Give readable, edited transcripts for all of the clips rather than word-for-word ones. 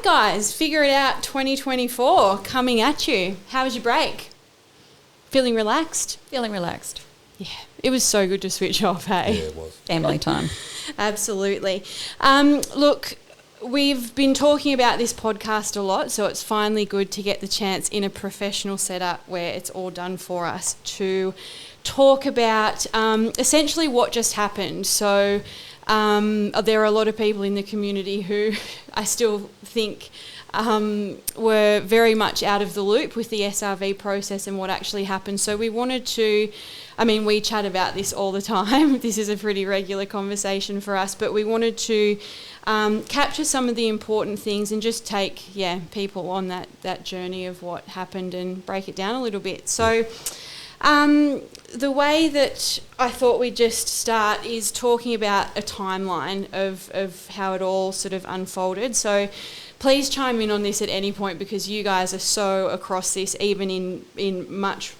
right, guys, Figure It Out 2024 coming at you. How was your break? Feeling relaxed? Feeling relaxed. Yeah, it was so good to switch off, hey? Yeah, it was. Family time. Absolutely. Look, we've been talking about this podcast a lot, so it's finally good to get the chance in a professional setup where it's all done for us to talk about essentially what just happened. So there are a lot of people in the community who I still think were very much out of the loop with the SRV process and what actually happened. So we wanted to, we chat about this all the time. This is a pretty regular conversation for us, but we wanted to capture some of the important things and just take, people on that journey of what happened and break it down a little bit. So the way that I thought we'd just start is talking about a timeline of how it all sort of unfolded. So please chime in on this at any point because you guys are so across this, even in much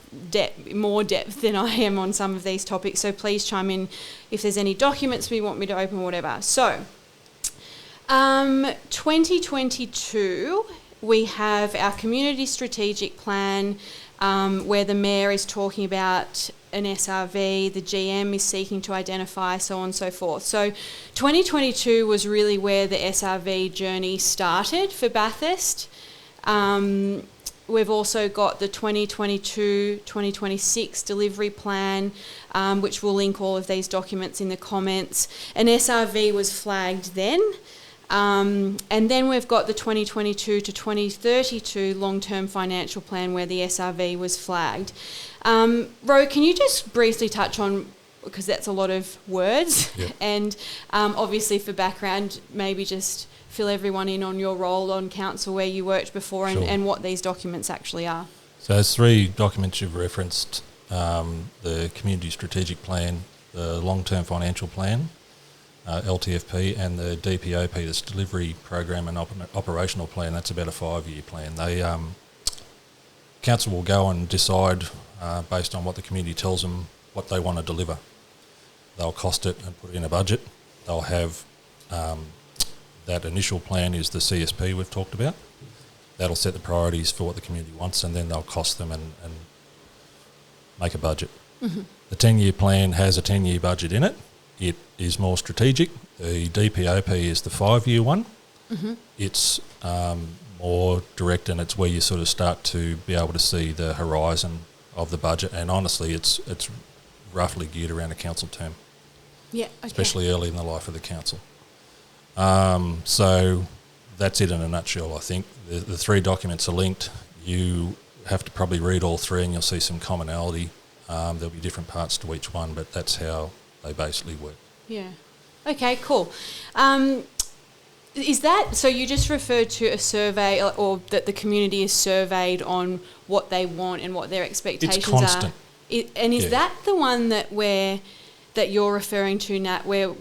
more depth than I am on some of these topics. So please chime in if there's any documents we want me to open, whatever. So 2022, we have our community strategic plan where the Mayor is talking about an SRV, the GM is seeking to identify, so on and so forth. So 2022 was really where the SRV journey started for Bathurst. We've also got the 2022-2026 delivery plan, which will link all of these documents in the comments. An SRV was flagged then. And then we've got the 2022 to 2032 long-term financial plan where the SRV was flagged. Ro, can you just briefly touch on, because that's a lot of words, Yep. and obviously for background, maybe just fill everyone in on your role on council where you worked before and, Sure. and what these documents actually are. So there's three documents you've referenced, the Community Strategic Plan, the Long-Term Financial Plan, LTFP, and the DPOP, this Delivery Program and Operational Plan. That's about a 5-year plan. They council will go and decide based on what the community tells them what they want to deliver. They'll cost it and put it in a budget. They'll have that initial plan is the CSP we've talked about. That'll set the priorities for what the community wants, and then they'll cost them and make a budget. Mm-hmm. The 10-year plan has a 10-year budget in it. It is more strategic. The DPOP is the 5-year one. Mm-hmm. It's more direct, and it's where you sort of start to be able to see the horizon of the budget. And honestly, it's roughly geared around a council term. Yeah, okay. Especially early in the life of the council. So that's it in a nutshell, I think. The three documents are linked. You have to probably read all three and you'll see some commonality. There'll be different parts to each one, but that's how they basically work. Yeah. Okay, cool. Is that, so you just referred to a survey or that the community is surveyed on what they want and what their expectations It's constant. are? And is that the one that you're referring to, Nat, where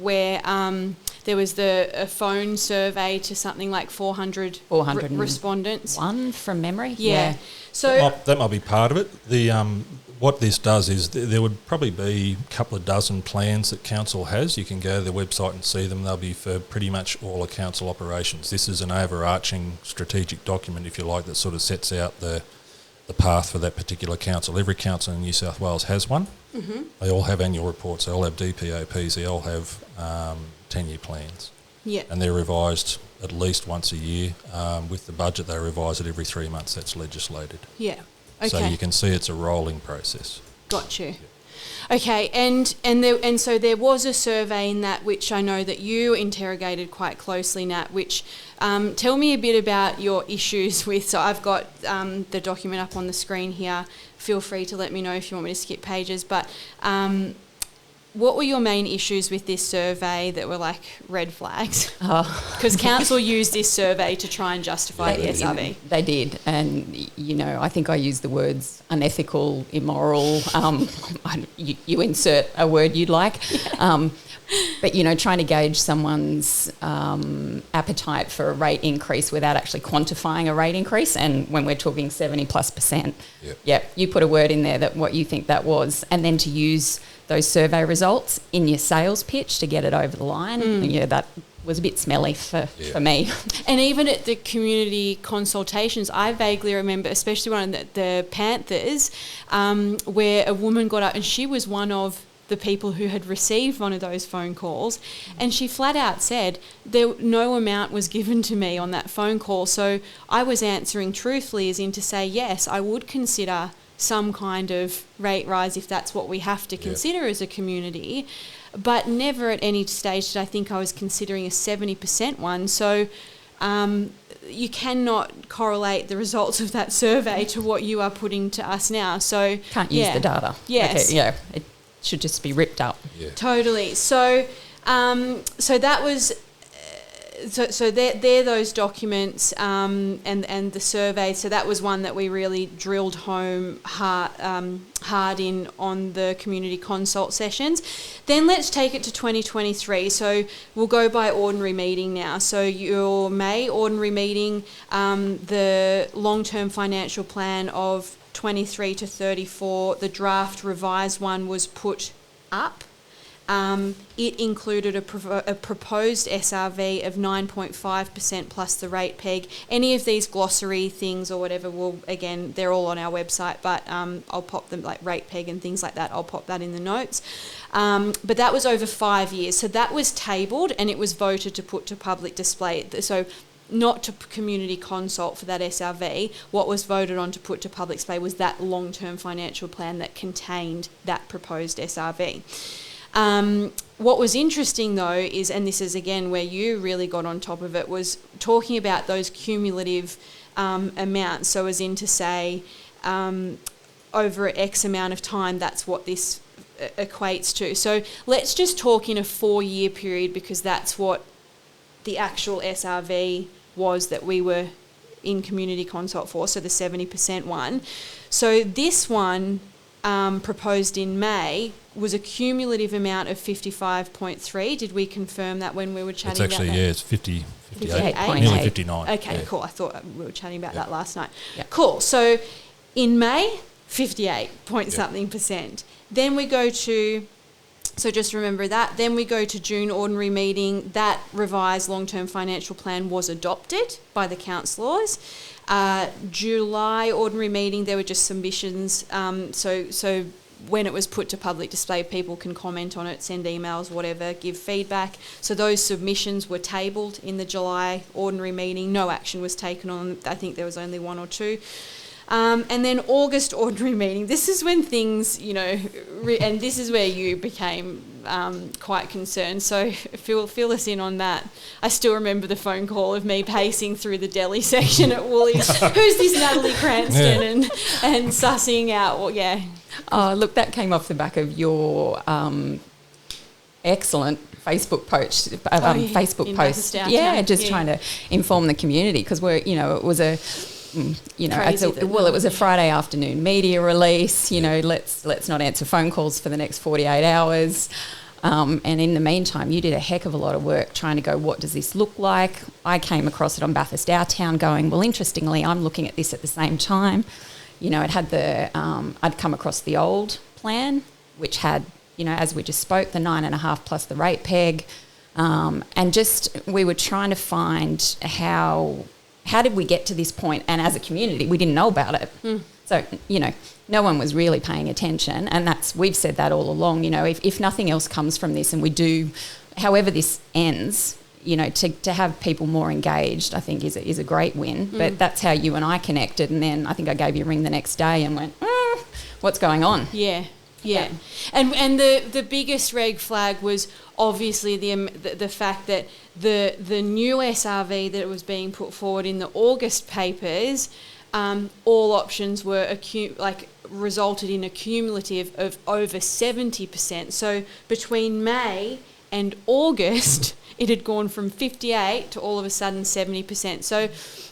there was a phone survey to something like 400 respondents? One from memory? Yeah. So that might be part of it. What this does is there would probably be a couple of dozen plans that council has. You can go to their website and see them. They'll be for pretty much all of council operations. This is an overarching strategic document, if you like, that sort of sets out the path for that particular council. Every council in New South Wales has one. Mm-hmm. They all have annual reports. They all have DPOPs. They all have 10-year plans. Yeah. And they're revised at least once a year. With the budget, they revise it every 3 months. That's legislated. Yeah. Okay. So you can see it's a rolling process. Got you. Yeah. Okay, and so there was a survey in that which I know that you interrogated quite closely, Nat, which tell me a bit about your issues with, so I've got the document up on the screen here. Feel free to let me know if you want me to skip pages, but what were your main issues with this survey that were like red flags? Because council used this survey to try and justify the SRV. They did, and I think I used the words unethical, immoral. You insert a word you'd like, but trying to gauge someone's appetite for a rate increase without actually quantifying a rate increase. And when we're talking 70+%, you put a word in there that what you think that was, and then to use those survey results in your sales pitch to get it over the line. That was a bit smelly for me. And even at the community consultations, I vaguely remember, especially one of the Panthers, where a woman got up and she was one of the people who had received one of those phone calls, and she flat out said no amount was given to me on that phone call. So I was answering truthfully, as in to say, yes, I would consider some kind of rate rise if that's what we have to consider as a community, but never at any stage did I think I was considering a 70% one. So you cannot correlate the results of that survey to what you are putting to us now. So can't use the data. Yes. Okay, it should just be ripped up. Yeah. Totally. So so that was so they're those documents and the survey. So that was one that we really drilled home hard in on the community consult sessions. Then let's take it to 2023. So we'll go by ordinary meeting now. So your May ordinary meeting, the long-term financial plan of 23 to 34, the draft revised one was put up. It included a proposed SRV of 9.5% plus the rate peg. Any of these glossary things or whatever again, they're all on our website, but I'll pop them, like rate peg and things like that, I'll pop that in the notes. But that was over 5 years. So that was tabled and it was voted to put to public display. So not to community consult for that SRV. What was voted on to put to public display was that long-term financial plan that contained that proposed SRV. What was interesting though is, and this is again where you really got on top of it, was talking about those cumulative amounts. So as in to say, over X amount of time, that's what this equates to. So let's just talk in a 4-year period, because that's what the actual SRV was that we were in community consult for, so the 70% one. So this one proposed in May was a cumulative amount of 55.3. Did we confirm that when we were chatting about that? It's actually, it's 58, 58.8. nearly 59. Okay, cool. I thought we were chatting about that last night. Yep. Cool. So in May, 58 point something percent. Then we go to, so just remember that. Then we go to June ordinary meeting. That revised long-term financial plan was adopted by the councillors. July ordinary meeting, there were just submissions. So when it was put to public display, people can comment on it, send emails, whatever, give feedback. So those submissions were tabled in the July ordinary meeting. No action was taken on. I think there was only 1 or 2. And then August ordinary meeting, this is when things, and this is where you became quite concerned. So fill us in on that. I still remember the phone call of me pacing through the deli section at Woolies. Who's this Natalie Cranston? And sussing out, Oh, look, that came off the back of your excellent Facebook post. Facebook post. Trying to inform the community, because it was a... it was a Friday afternoon media release. Let's not answer phone calls for the next 48 hours. And in the meantime, you did a heck of a lot of work trying to go, what does this look like? I came across it on Bathurst Our Town going, well, interestingly, I'm looking at this at the same time. It had I'd come across the old plan, which had, as we just spoke, the 9.5 plus the rate peg. And just, we were trying to find how did we get to this point? And as a community, we didn't know about it. So, no one was really paying attention. And we've said that all along, if nothing else comes from this, and we do, however this ends, to have people more engaged, I think is a great win. But that's how you and I connected. And then I think I gave you a ring the next day and went, what's going on? Yeah. And the biggest red flag was obviously the fact that the new SRV that was being put forward in the August papers, all options were resulted in a cumulative of over 70%. So between May and August, it had gone from 58 to all of a sudden 70%. So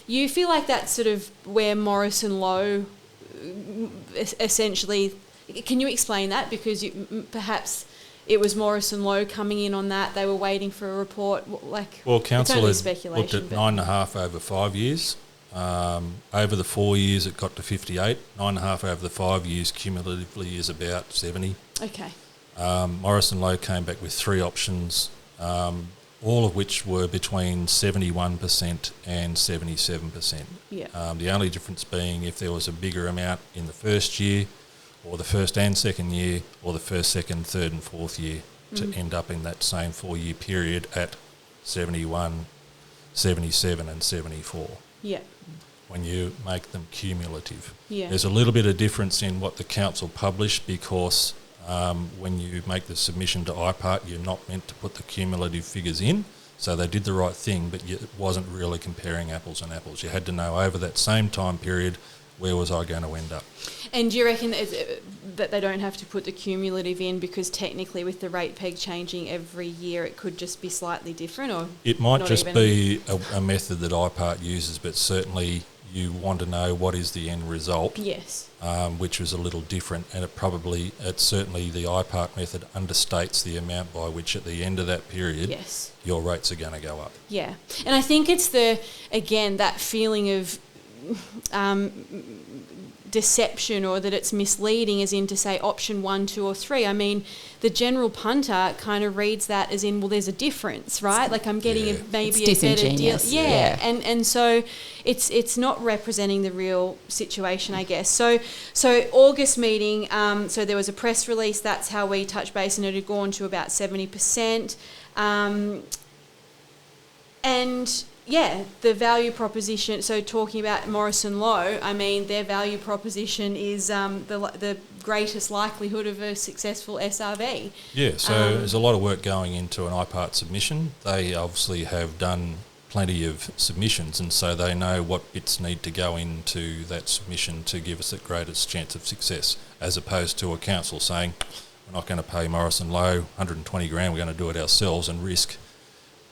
you feel like that's sort of where Morrison Low essentially... Can you explain that? Because perhaps it was Morrison Low coming in on that. They were waiting for a report. Well, council had looked at 9.5 over 5 years. Over the 4 years, it got to 58. 9.5 over the 5 years cumulatively is about 70. Okay. Morrison Low came back with 3 options. all of which were between 71% and 77%. Yeah. The only difference being if there was a bigger amount in the first year, or the first and second year, or the first, second, third and fourth year, to end up in that same 4-year period at 71, 77 and 74. Yeah. When you make them cumulative. Yeah. There's a little bit of difference in what the council published because when you make the submission to IPART, you're not meant to put the cumulative figures in. So they did the right thing, but it wasn't really comparing apples and apples. You had to know over that same time period, where was I going to end up? And do you reckon that they don't have to put the cumulative in because technically with the rate peg changing every year, it could just be slightly different? Or it might not just even? be a method that IPART uses, but certainly you want to know what is the end result. Yes. Which was a little different, and it's certainly the IPART method understates the amount by which at the end of that period Yes. your rates are going to go up. Yeah. And I think it's that feeling of deception, or that it's misleading, as in to say option 1, 2 or 3. I mean, the general punter kind of reads that as in, well, there's a difference, right? Like I'm getting maybe a better deal. Yeah. And so it's not representing the real situation, I guess. So August meeting, so there was a press release. That's how we touched base, and it had gone to about 70%. And yeah, the value proposition, so talking about Morrison Low, I mean, their value proposition is the greatest likelihood of a successful SRV. Yeah, so there's a lot of work going into an IPART submission. They obviously have done plenty of submissions, and so they know what bits need to go into that submission to give us the greatest chance of success, as opposed to a council saying, we're not going to pay Morrison Low 120 grand, we're going to do it ourselves and risk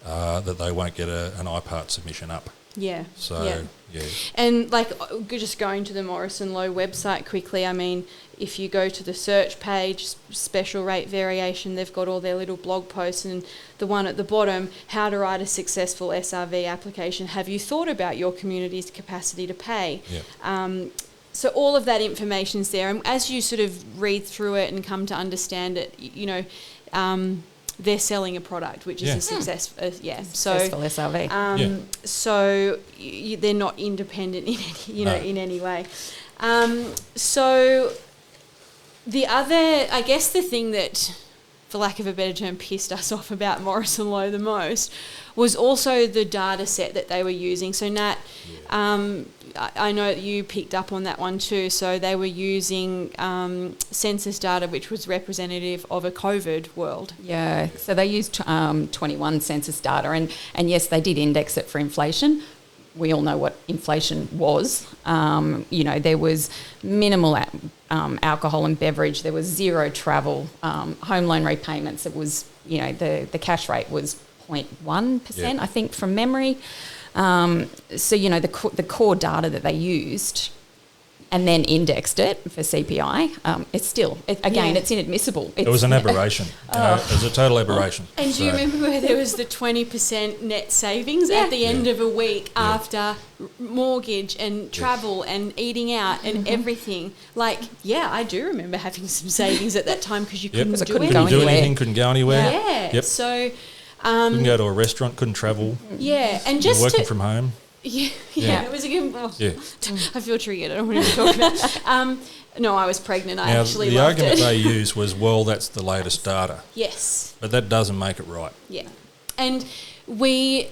that they won't get an IPART submission up. Yeah. So, yeah. And like just going to the Morrison Low website quickly, I mean, if you go to the search page, special rate variation, they've got all their little blog posts, and the one at the bottom, how to write a successful SRV application. Have you thought about your community's capacity to pay? Yeah. So all of that information's there, and as you sort of read through it and come to understand it, you know, they're selling a product, which is a success. Successful SRV. So they're not independent in any, in any way. So the other, I guess, the thing that, for lack of a better term, pissed us off about Morrison Low the most was also the data set that they were using. So Nat, I know that you picked up on that one too. So they were using census data, which was representative of a COVID world. Yeah, so they used 21 census data, and yes, they did index it for inflation. We all know what inflation was. There was minimal alcohol and beverage. There was zero travel, home loan repayments. It was, the cash rate was 0.1%, I think, from memory. The core data that they used and then indexed it for CPI, it's still, it's inadmissible. It was an aberration. It was a total aberration. And do you remember where there was the 20% net savings at the end of a week after mortgage and travel and eating out and everything? Like, I do remember having some savings at that time because you couldn't do anything. Couldn't do anything, couldn't go anywhere. Yeah. Yep. So... couldn't go to a restaurant, couldn't travel. Yeah, and just working from home. Yeah. It was a good. I feel triggered. I don't want to talk about. No, I was pregnant. I actually loved it. The argument they used was, well, that's the latest data. Yes. But that doesn't make it right. Yeah, and we.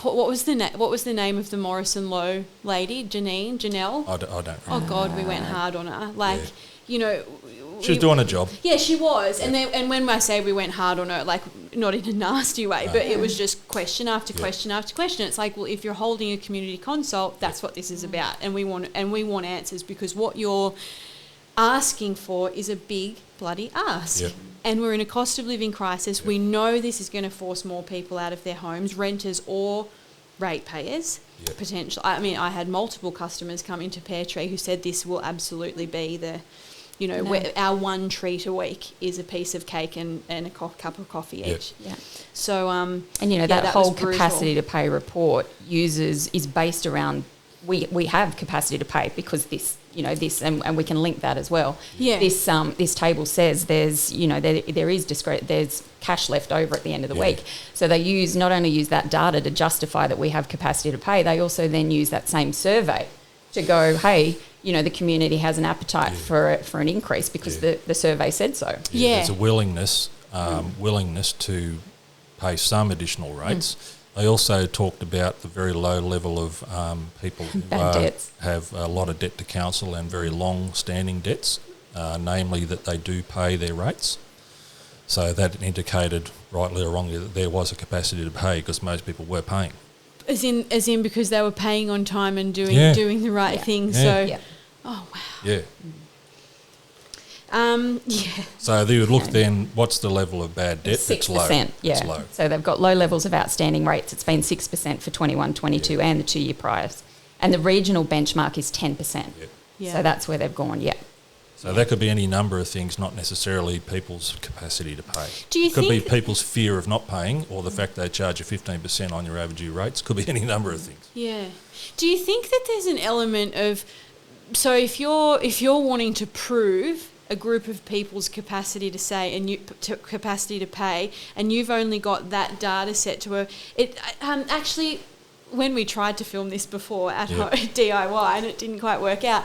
What was the name of the Morrison Low lady? Janelle? I don't remember. Oh God, we went hard on her. She was doing a job. Yeah, she was. And when I say we went hard on her, like, not in a nasty way, but it was just question after question after question. It's like, well, if you're holding a community consult, that's what this is about. And we want answers, because what you're asking for is a big bloody ask. Yep. And we're in a cost of living crisis. Yep. We know this is going to force more people out of their homes, renters or ratepayers. Yep. Potential. I mean, I had multiple customers come into Pear Tree who said this will absolutely be the... where our one treat a week is a piece of cake and a cup of coffee each. Yeah. So, that whole capacity to pay report is based around, we have capacity to pay because this, this, and we can link that as well. Yeah. This table says there's, there's cash left over at the end of the week. So they not only use that data to justify that we have capacity to pay, they also then use that same survey to go, hey, the community has an appetite for an increase because the survey said so. There's a willingness to pay some additional rates. They also talked about the very low level of people who have a lot of debt to council and very long-standing debts, namely that they do pay their rates. So that indicated, rightly or wrongly, that there was a capacity to pay because most people were paying. As in because they were paying on time and doing the right thing. So, oh wow. Yeah. So they would look then, what's the level of bad debt? 6%, that's low. Yeah. It's low. So they've got low levels of outstanding rates. It's been 6% for 21, 22 and the 2 year priors. And the regional benchmark is 10%. So that's where they've gone, So that could be any number of things, not necessarily people's capacity to pay. Could be people's fear of not paying or the fact they charge you 15% on your overdue rates. Could be any number of things. Yeah. Do you think that there's an element of, so if you're wanting to prove a group of people's capacity to say capacity to pay, and you've only got that data set actually, when we tried to film this before at home, DIY, and it didn't quite work out,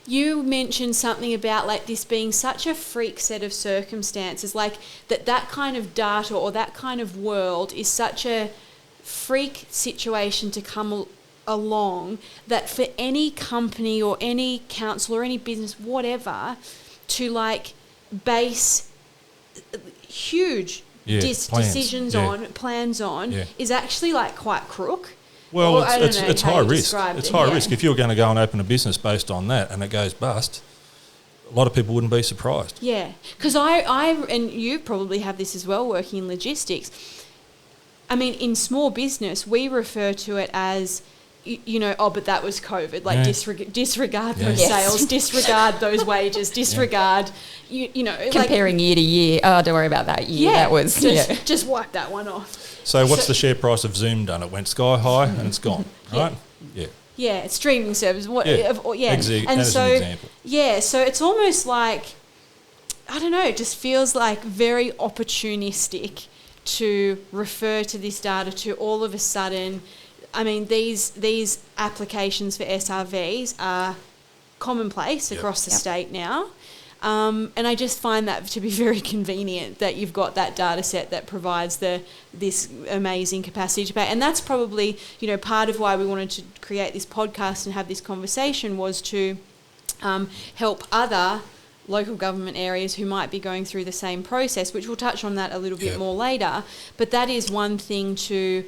you mentioned something about like this being such a freak set of circumstances, like that kind of data or that kind of world is such a freak situation to come along that for any company or any council or any business, whatever, to like base huge decisions plans on is actually like quite crook. Well, it's high risk. It's high risk. If you're going to go and open a business based on that and it goes bust, a lot of people wouldn't be surprised. Yeah, because I and you probably have this as well, working in logistics. I mean, in small business, we refer to it as, but that was COVID. Like disregard those sales, disregard those wages, disregard, comparing year to year. Oh, don't worry about that year. That was just wipe that one off. So what's the share price of Zoom done? It went sky high and it's gone, right? Yeah, streaming service. And so an example. So it's almost like, I don't know, it just feels like very opportunistic to refer to this data to all of a sudden. I mean, these applications for SRVs are commonplace across the state now. And I just find that to be very convenient that you've got that data set that provides this amazing capacity to pay. And that's probably, part of why we wanted to create this podcast and have this conversation was to help other local government areas who might be going through the same process, which we'll touch on that a little bit more later. But that is one thing to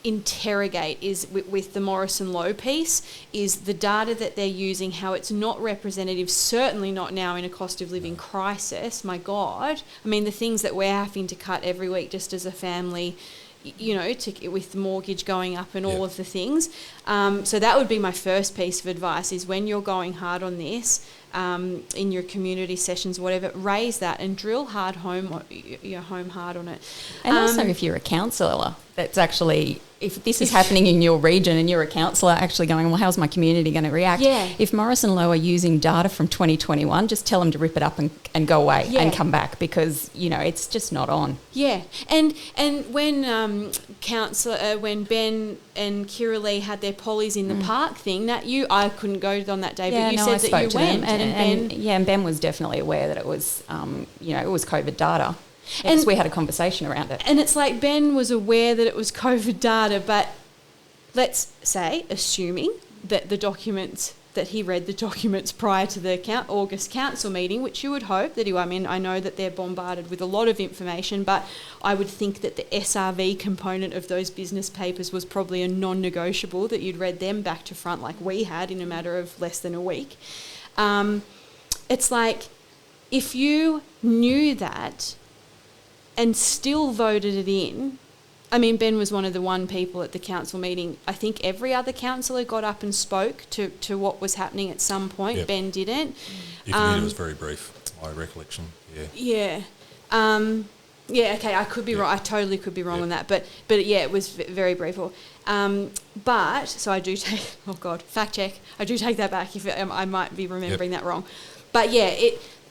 interrogate is with the Morrison Low piece is the data that they're using, how it's not representative, certainly not now in a cost of living crisis. My God. I mean, the things that we're having to cut every week just as a family, with the mortgage going up and all of the things. So that would be my first piece of advice is when you're going hard on this, in your community sessions, whatever, raise that and drill hard home hard on it. And also if you're a councillor, that's actually, if this is happening in your region and you're a councillor actually going, well, how's my community going to react? Yeah. If Morrison Low are using data from 2021, just tell them to rip it up and go away and come back because, it's just not on. Yeah. And when when Ben and Kira Lee had their pollies in the park thing, I couldn't go on that day, but you said that you went. And Ben was definitely aware that it was, it was COVID data. Because we had a conversation around it. And it's like Ben was aware that it was COVID data, but let's say, assuming that that he read the documents prior to the August council meeting, which you would hope that I know that they're bombarded with a lot of information, but I would think that the SRV component of those business papers was probably a non-negotiable, that you'd read them back to front like we had in a matter of less than a week. It's like, if you knew that and still voted it in, I mean, Ben was one of the people at the council meeting. I think every other councillor got up and spoke to what was happening at some point. Yep. Ben didn't. Your committee was very brief, my recollection. Yeah. Yeah. Yeah, okay, I could be wrong. I totally could be wrong on that. But yeah, it was very brief. But, so I do take, oh God, fact check. I do take that back if I might be remembering that wrong. But yeah,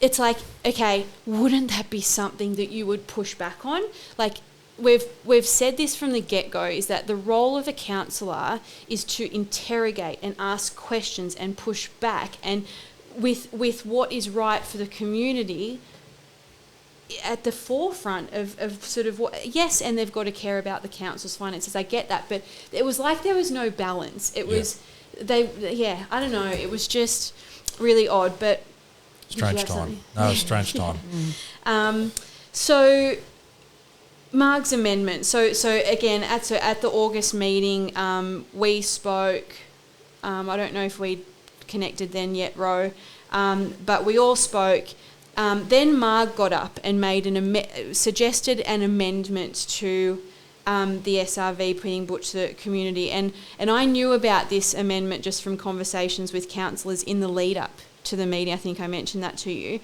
it's like, okay, wouldn't that be something that you would push back on? Like, we've said this from the get-go, is that the role of a councillor is to interrogate and ask questions and push back, and with what is right for the community at the forefront of sort of what, yes, and they've got to care about the council's finances. I get that, but it was like there was no balance. It was, I don't know, it was just really odd, but... Strange time. No, it was strange time. So... Marg's amendment. So again, at the August meeting, we spoke. I don't know if we connected then yet, Ro, but we all spoke. Then Marg got up and made suggested an amendment to the SRV putting Butch to the community, and I knew about this amendment just from conversations with councillors in the lead up to the meeting. I think I mentioned that to you.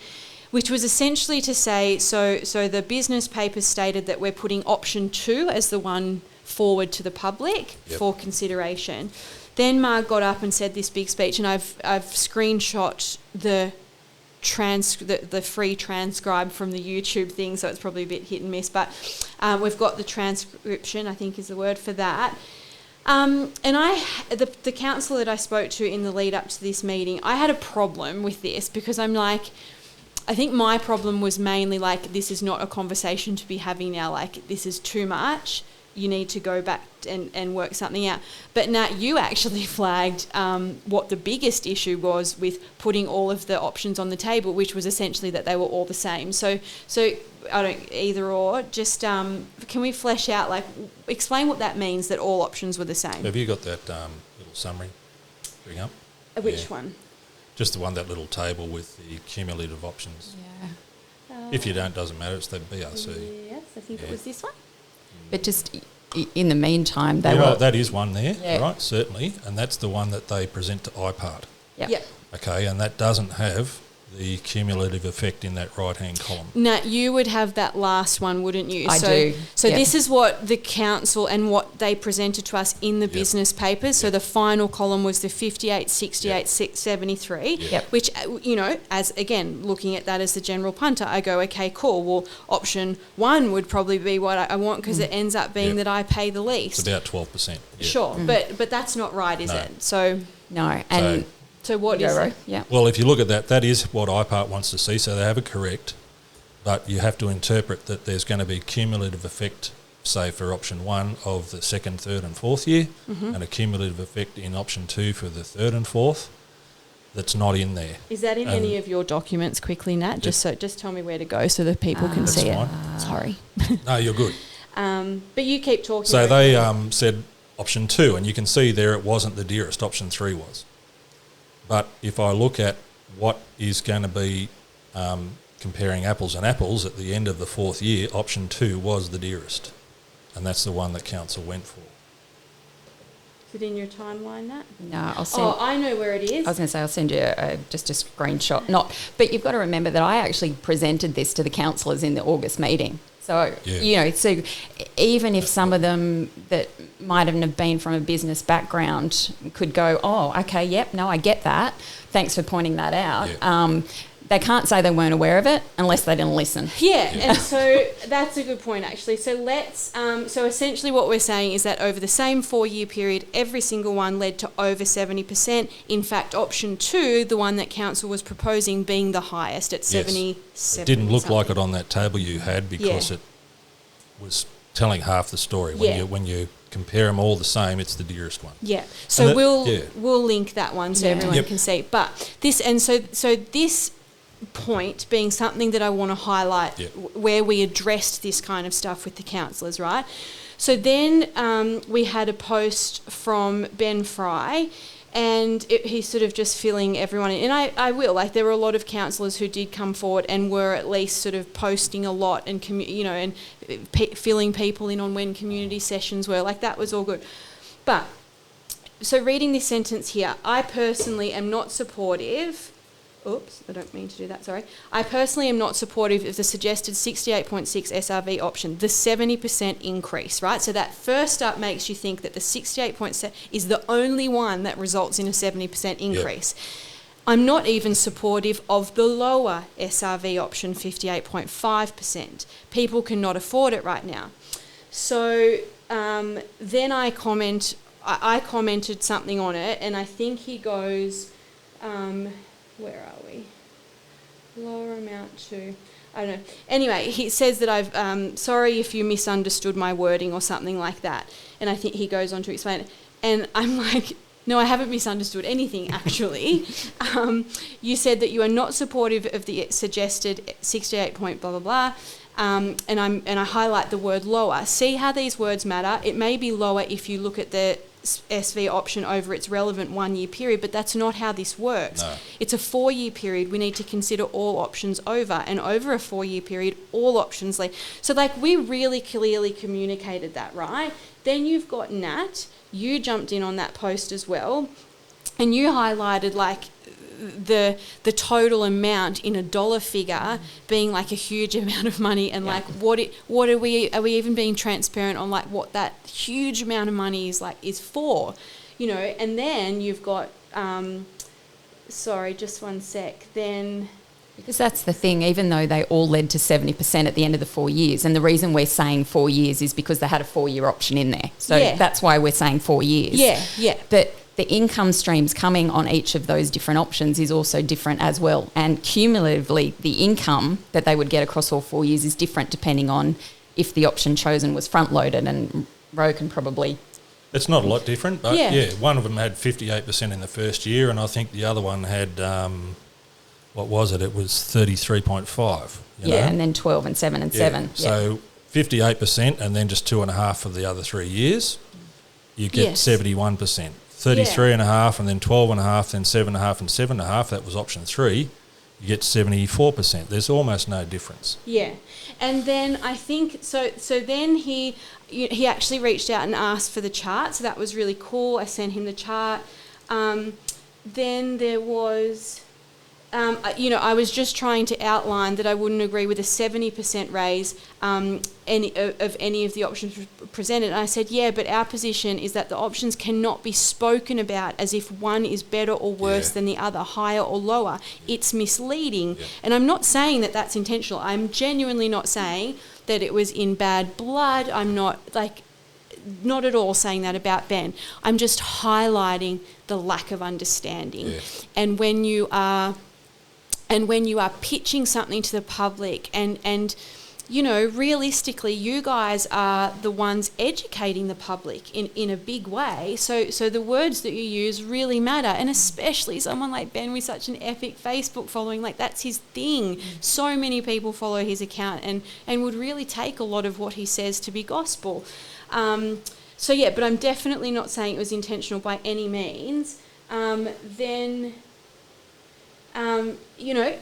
Which was essentially to say, so the business papers stated that we're putting option 2 as the one forward to the public for consideration. Then Marg got up and said this big speech, and I've screenshot the free transcribe from the YouTube thing, so it's probably a bit hit and miss, but we've got the transcription, I think is the word for that. And the councillor that I spoke to in the lead up to this meeting, I had a problem with this because I'm like, I think my problem was mainly like, this is not a conversation to be having now, like this is too much, you need to go back and work something out. But Nat, you actually flagged what the biggest issue was with putting all of the options on the table, which was essentially that they were all the same. So I don't, either or, just can we flesh out, like explain what that means, that all options were the same? Have you got that little summary bring up? Which one? Just the one, that little table with the cumulative options. Yeah. If you don't, doesn't matter, it's the BRC. Yes, I think it was this one. But just in the meantime, they were... that is one there, right, certainly, and that's the one that they present to IPART. Yeah. Okay, and that doesn't have the cumulative effect in that right-hand column. Nat, you would have that last one, wouldn't you? I do. So this is what the council and what they presented to us in the business papers. So the final column was the 58, 68, 73, which, you know, as again, looking at that as the general punter, I go, okay, cool. Well, option 1 would probably be what I want because it ends up being that I pay the least. It's about 12%. Sure, but that's not right, is it? So no, and... So what is it? Yeah. Well, if you look at that, that is what IPART wants to see, so they have it correct, but you have to interpret that there's going to be cumulative effect, say for option 1 of the 2nd, 3rd and 4th year, and a cumulative effect in option 2 for the 3rd and 4th that's not in there. Is that in any of your documents quickly, Nat? Just tell me where to go so that people can see it. Sorry. No, you're good. But you keep talking. So they said option 2, and you can see there it wasn't the dearest, option 3 was. But if I look at what is going to be comparing apples and apples at the end of the 4th year, option 2 was the dearest. And that's the one that council went for. Is it in your timeline, Nat? No, I'll send... Oh, I know where it is. I was going to say, I'll send you just a screenshot. But you've got to remember that I actually presented this to the councillors in the August meeting. So, you know, so even if some of them that might have been from a business background could go, oh, okay, yep, no, I get that. Thanks for pointing that out. Yeah. They can't say they weren't aware of it unless they didn't listen. Yeah, and so that's a good point, actually. So let's, so essentially what we're saying is that over the same 4-year period, every single one led to over 70%. In fact, option 2, the one that council was proposing, being the highest at 77%. It didn't look like it on that table you had because it was telling half the story. When you compare them all the same, it's the dearest one. Yeah. So we'll link that one so everyone can see. But this, and so this point being something that I want to highlight where we addressed this kind of stuff with the councillors, right? So then we had a post from Ben Fry, and he's sort of just filling everyone in. And I will, like, there were a lot of councillors who did come forward and were at least sort of posting a lot and, and filling people in on when community sessions were. Like, that was all good. But, so reading this sentence here, I personally am not supportive Oops, I don't mean to do that, sorry. I personally am not supportive of the suggested 68.6 SRV option, the 70% increase, right? So that first up makes you think that the 68.7 is the only one that results in a 70% increase. Yep. I'm not even supportive of the lower SRV option, 58.5%. People cannot afford it right now. So then I commented something on it, and I think he goes... where are we? Lower amount to... I don't know. Anyway, he says that I've... sorry if you misunderstood my wording or something like that. And I think he goes on to explain it. And I'm like, no, I haven't misunderstood anything, actually. You said that you are not supportive of the suggested 68 point blah, blah, blah. And I highlight the word lower. See how these words matter? It may be lower if you look at the SV option over its relevant 1 year period, but that's not how this works. No. It's a 4 year period. We need to consider all options over, and over a 4 year period, all options leave. So we really clearly communicated that, right? Then you've got Nat, you jumped in on that post as well, and you highlighted the total amount in a dollar figure being a huge amount of money, and what are we even being transparent on what that huge amount of money is for, and then you've got sorry, just one sec, then... Because that's the thing, even though they all led to 70% at the end of the 4 years, and the reason we're saying 4 years is because they had a 4 year option in there. So that's why we're saying 4 years. Yeah. But the income streams coming on each of those different options is also different as well. And cumulatively, the income that they would get across all 4 years is different depending on if the option chosen was front-loaded, and Ro can probably... It's not a lot different, but one of them had 58% in the first year, and I think the other one had, what was it? It was 33.5. And then 12 and 7 and 7. So 58% and then just 2.5 for the other 3 years, you get 71%. 33.5 and then 12.5, then 7.5 and 7.5, that was option 3, you get 74%. There's almost no difference. Yeah. And then I think, so then he actually reached out and asked for the chart, so that was really cool. I sent him the chart. Then there was... I was just trying to outline that I wouldn't agree with a 70% raise of any of the options presented. And I said, but our position is that the options cannot be spoken about as if one is better or worse than the other, higher or lower. It's misleading. Yeah. And I'm not saying that that's intentional. I'm genuinely not saying that it was in bad blood. I'm not not at all saying that about Ben. I'm just highlighting the lack of understanding. Yeah. And when you are pitching something to the public and realistically, you guys are the ones educating the public in a big way. So the words that you use really matter, and especially someone like Ben with such an epic Facebook following, that's his thing. So many people follow his account and would really take a lot of what he says to be gospel. But I'm definitely not saying it was intentional by any means.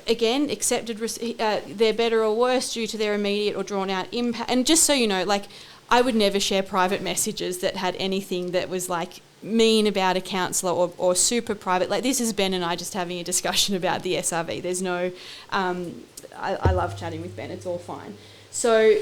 Again, accepted they're better or worse due to their immediate or drawn-out impact. And just so you know, I would never share private messages that had anything that was, mean about a councillor or super private. This is Ben and I just having a discussion about the SRV. There's no... I love chatting with Ben. It's all fine. So,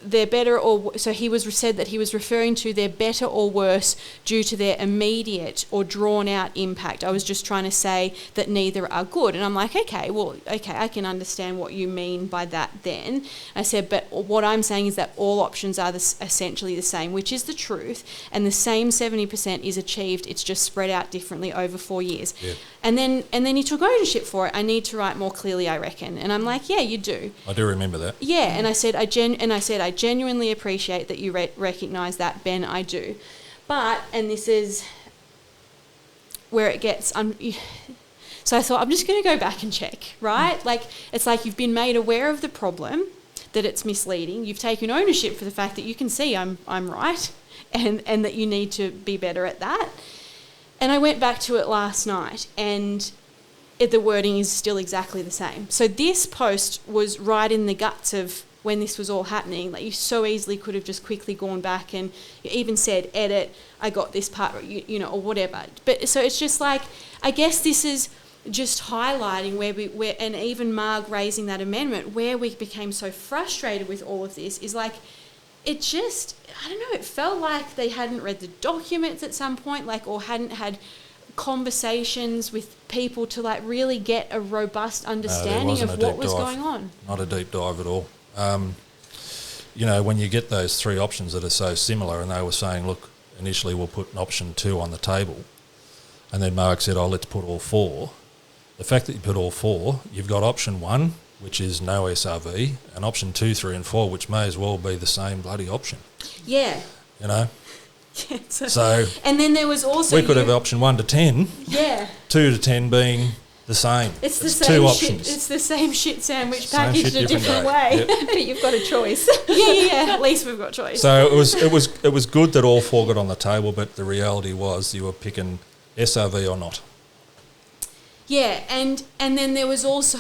they're better or... So he said that he was referring to they're better or worse due to their immediate or drawn-out impact. I was just trying to say that neither are good. And I'm like, okay, I can understand what you mean by that then. I said, but what I'm saying is that all options are essentially the same, which is the truth, and the same 70% is achieved. It's just spread out differently over 4 years. Yeah. And then he took ownership for it. I need to write more clearly, I reckon. And I'm like, yeah, you do. I do remember that. Yeah, and I said, I genuinely appreciate that you recognise that, Ben. I do, but and this is where it gets. So I thought I'm just going to go back and check, right? It's you've been made aware of the problem, that it's misleading. You've taken ownership for the fact that you can see I'm right, and that you need to be better at that. And I went back to it last night, and the wording is still exactly the same. So this post was right in the guts of when this was all happening. Like, you so easily could have just quickly gone back and even said, edit, I got this part, you know, or whatever. But so it's just like, I guess this is just highlighting where and even Marg raising that amendment, where we became so frustrated with all of this is like, it just, I don't know, it felt like they hadn't read the documents at some point, like, or hadn't had conversations with people to like really get a robust understanding of what was going on. Not a deep dive at all. You know, when you get those three options that are so similar, and they were saying, look, initially we'll put an option 2 on the table, and then Mark said, oh, let's put all 4. The fact that you put all 4, you've got option 1, which is no SRV, and option 2, 3 and 4, which may as well be the same bloody option. Yeah. You know? Yeah, so and then there was also... We could have option 1 to 10. Yeah. 2 to 10 being the same. It's the There's same 2 shit. options. It's the same shit sandwich Same packaged shit, a different way. way. Yep. But you've got a choice. Yeah. At least we've got choice. So it was good that all 4 got on the table, but the reality was you were picking SRV or not. Yeah, and then there was also,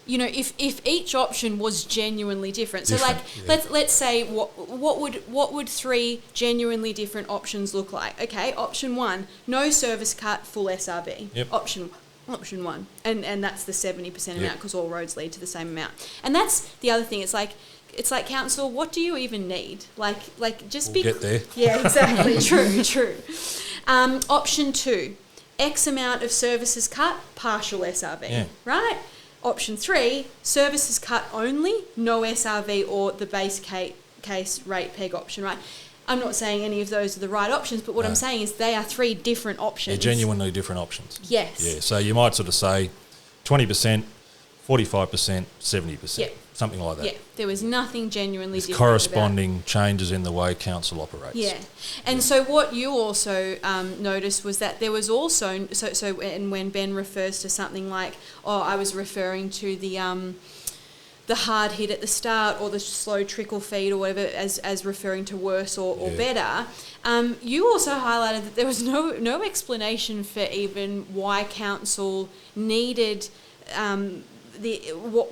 you know, if each option was genuinely different. So like, let's say what would 3 genuinely different options look like? Okay, option 1, no service cut, full SRV. Yep. Option 1, and that's the 70% amount because all roads lead to the same amount. And that's the other thing. It's like council, what do you even need? Like just we'll get there. Yeah, exactly. True. Option 2. X amount of services cut, partial SRV, right? Option 3, services cut only, no SRV or the base case rate peg option, right? I'm not saying any of those are the right options, but what I'm saying is they are 3 different options. They're genuinely different options. Yes. Yeah, so you might sort of say 20%, 45%, 70%, Yeah. something like that. Yeah, there was nothing genuinely different corresponding changes in the way council operates. Yeah, and so what you also noticed was that there was also and when Ben refers to something like, oh, I was referring to the hard hit at the start or the slow trickle feed or whatever as referring to worse or better. You also highlighted that there was no explanation for even why council needed. What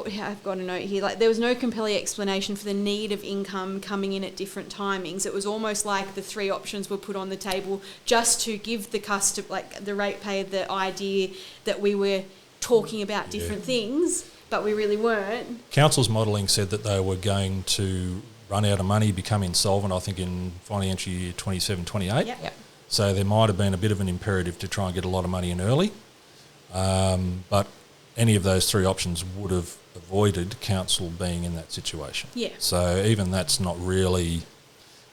I've got a note here, like there was no compelling explanation for the need of income coming in at different timings. It was almost like the 3 options were put on the table just to give the customer, like the ratepayer, the idea that we were talking about different things, but we really weren't. Council's modelling said that they were going to run out of money, become insolvent, I think in financial year 27-28. Yep. So there might have been a bit of an imperative to try and get a lot of money in early. But any of those 3 options would have avoided council being in that situation. Yeah. So even that's not really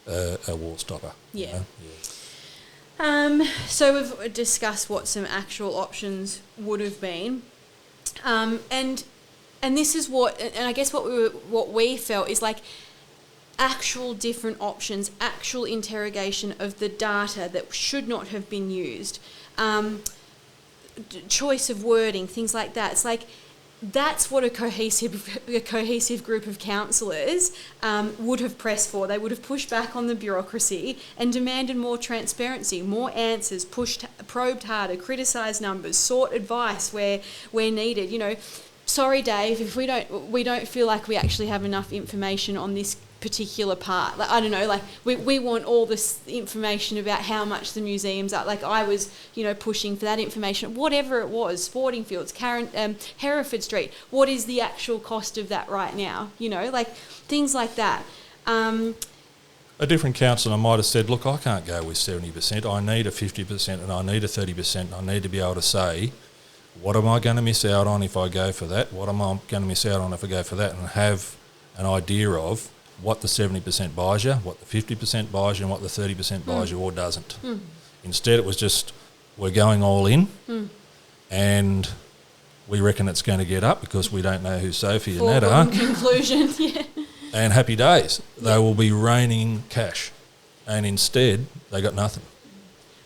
a war stopper. Yeah. You know? So we've discussed what some actual options would have been, and this is and I guess what we felt is like actual different options, actual interrogation of the data that should not have been used. Choice of wording, things like that. It's like that's what a cohesive group of councillors would have pressed for. They would have pushed back on the bureaucracy and demanded more transparency, more answers, probed harder, criticised numbers, sought advice where needed. You know, sorry, Dave, if we don't feel like we actually have enough information on this particular part. Like, I don't know, like we want all this information about how much the museums are. Like I was, you know, pushing for that information, whatever it was, sporting fields, Hereford Street, what is the actual cost of that right now? You know, like things like that. A different councillor might have said, look, I can't go with 70%, I need a 50% and I need a 30%, I need to be able to say, what am I going to miss out on if I go for that? What am I going to miss out on if I go for that? And have an idea of what the 70% buys you, what the 50% buys you, and what the 30% buys you or doesn't. Instead, it was just, we're going all in, and we reckon it's going to get up because we don't know who Sophie and Nat are. Conclusion, yeah. And happy days. They will be raining cash. And instead, they got nothing.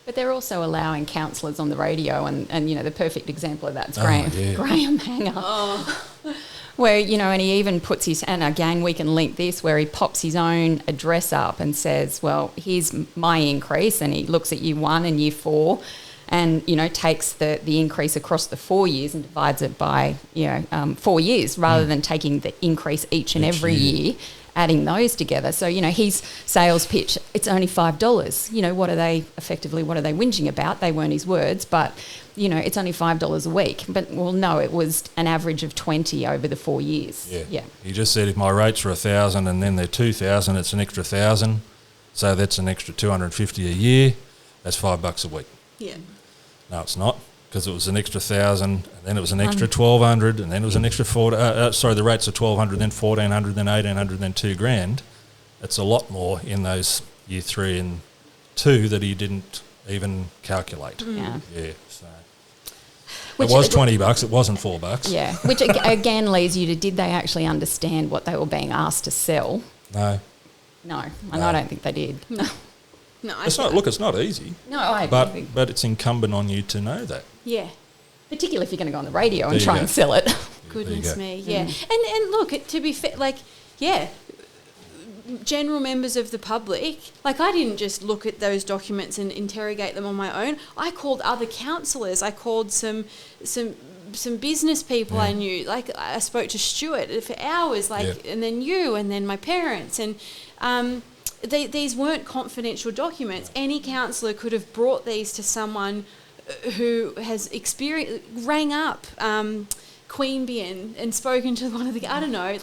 But they're also allowing councillors on the radio, and you know, the perfect example of that is Oh, Graham Hanger. Oh. Where, you know, and he even puts and again we can link this, where he pops his own address up and says, well, here's my increase, and he looks at year 1 and year 4, and, takes the increase across the 4 years and divides it by, 4 years rather than taking the increase each and every year, adding those together. So, his sales pitch, it's only $5. What are they whinging about? They weren't his words, but, it's only $5 a week. But, well, no, it was an average of 20 over the 4 years. Yeah. He just said if my rates are 1,000 and then they're 2,000, it's an extra 1,000. So that's an extra $250 a year. That's $5 a week. Yeah. No, it's not, because it was an extra 1,000, and then it was an extra 1,200, and then it was an extra the rates are 1,200, then 1,400, then 1,800, then $2,000. It's a lot more in those year 3 and 2 that he didn't even calculate. Yeah. Yeah. So it was $20. It wasn't $4. Yeah. Which again leads you to, did they actually understand what they were being asked to sell? No. No, and I don't think they did. No, It's not easy. No, but it's incumbent on you to know that. Yeah. Particularly if you're going to go on the radio and try and sell it. Goodness me, yeah. And look, to be fair, general members of the public, I didn't just look at those documents and interrogate them on my own. I called other councillors. I called some business people I knew. I spoke to Stuart for hours, and then you, and then my parents, and these weren't confidential documents. Any councillor could have brought these to someone who has rang up Queanbeyan and spoken to one of the, I don't know,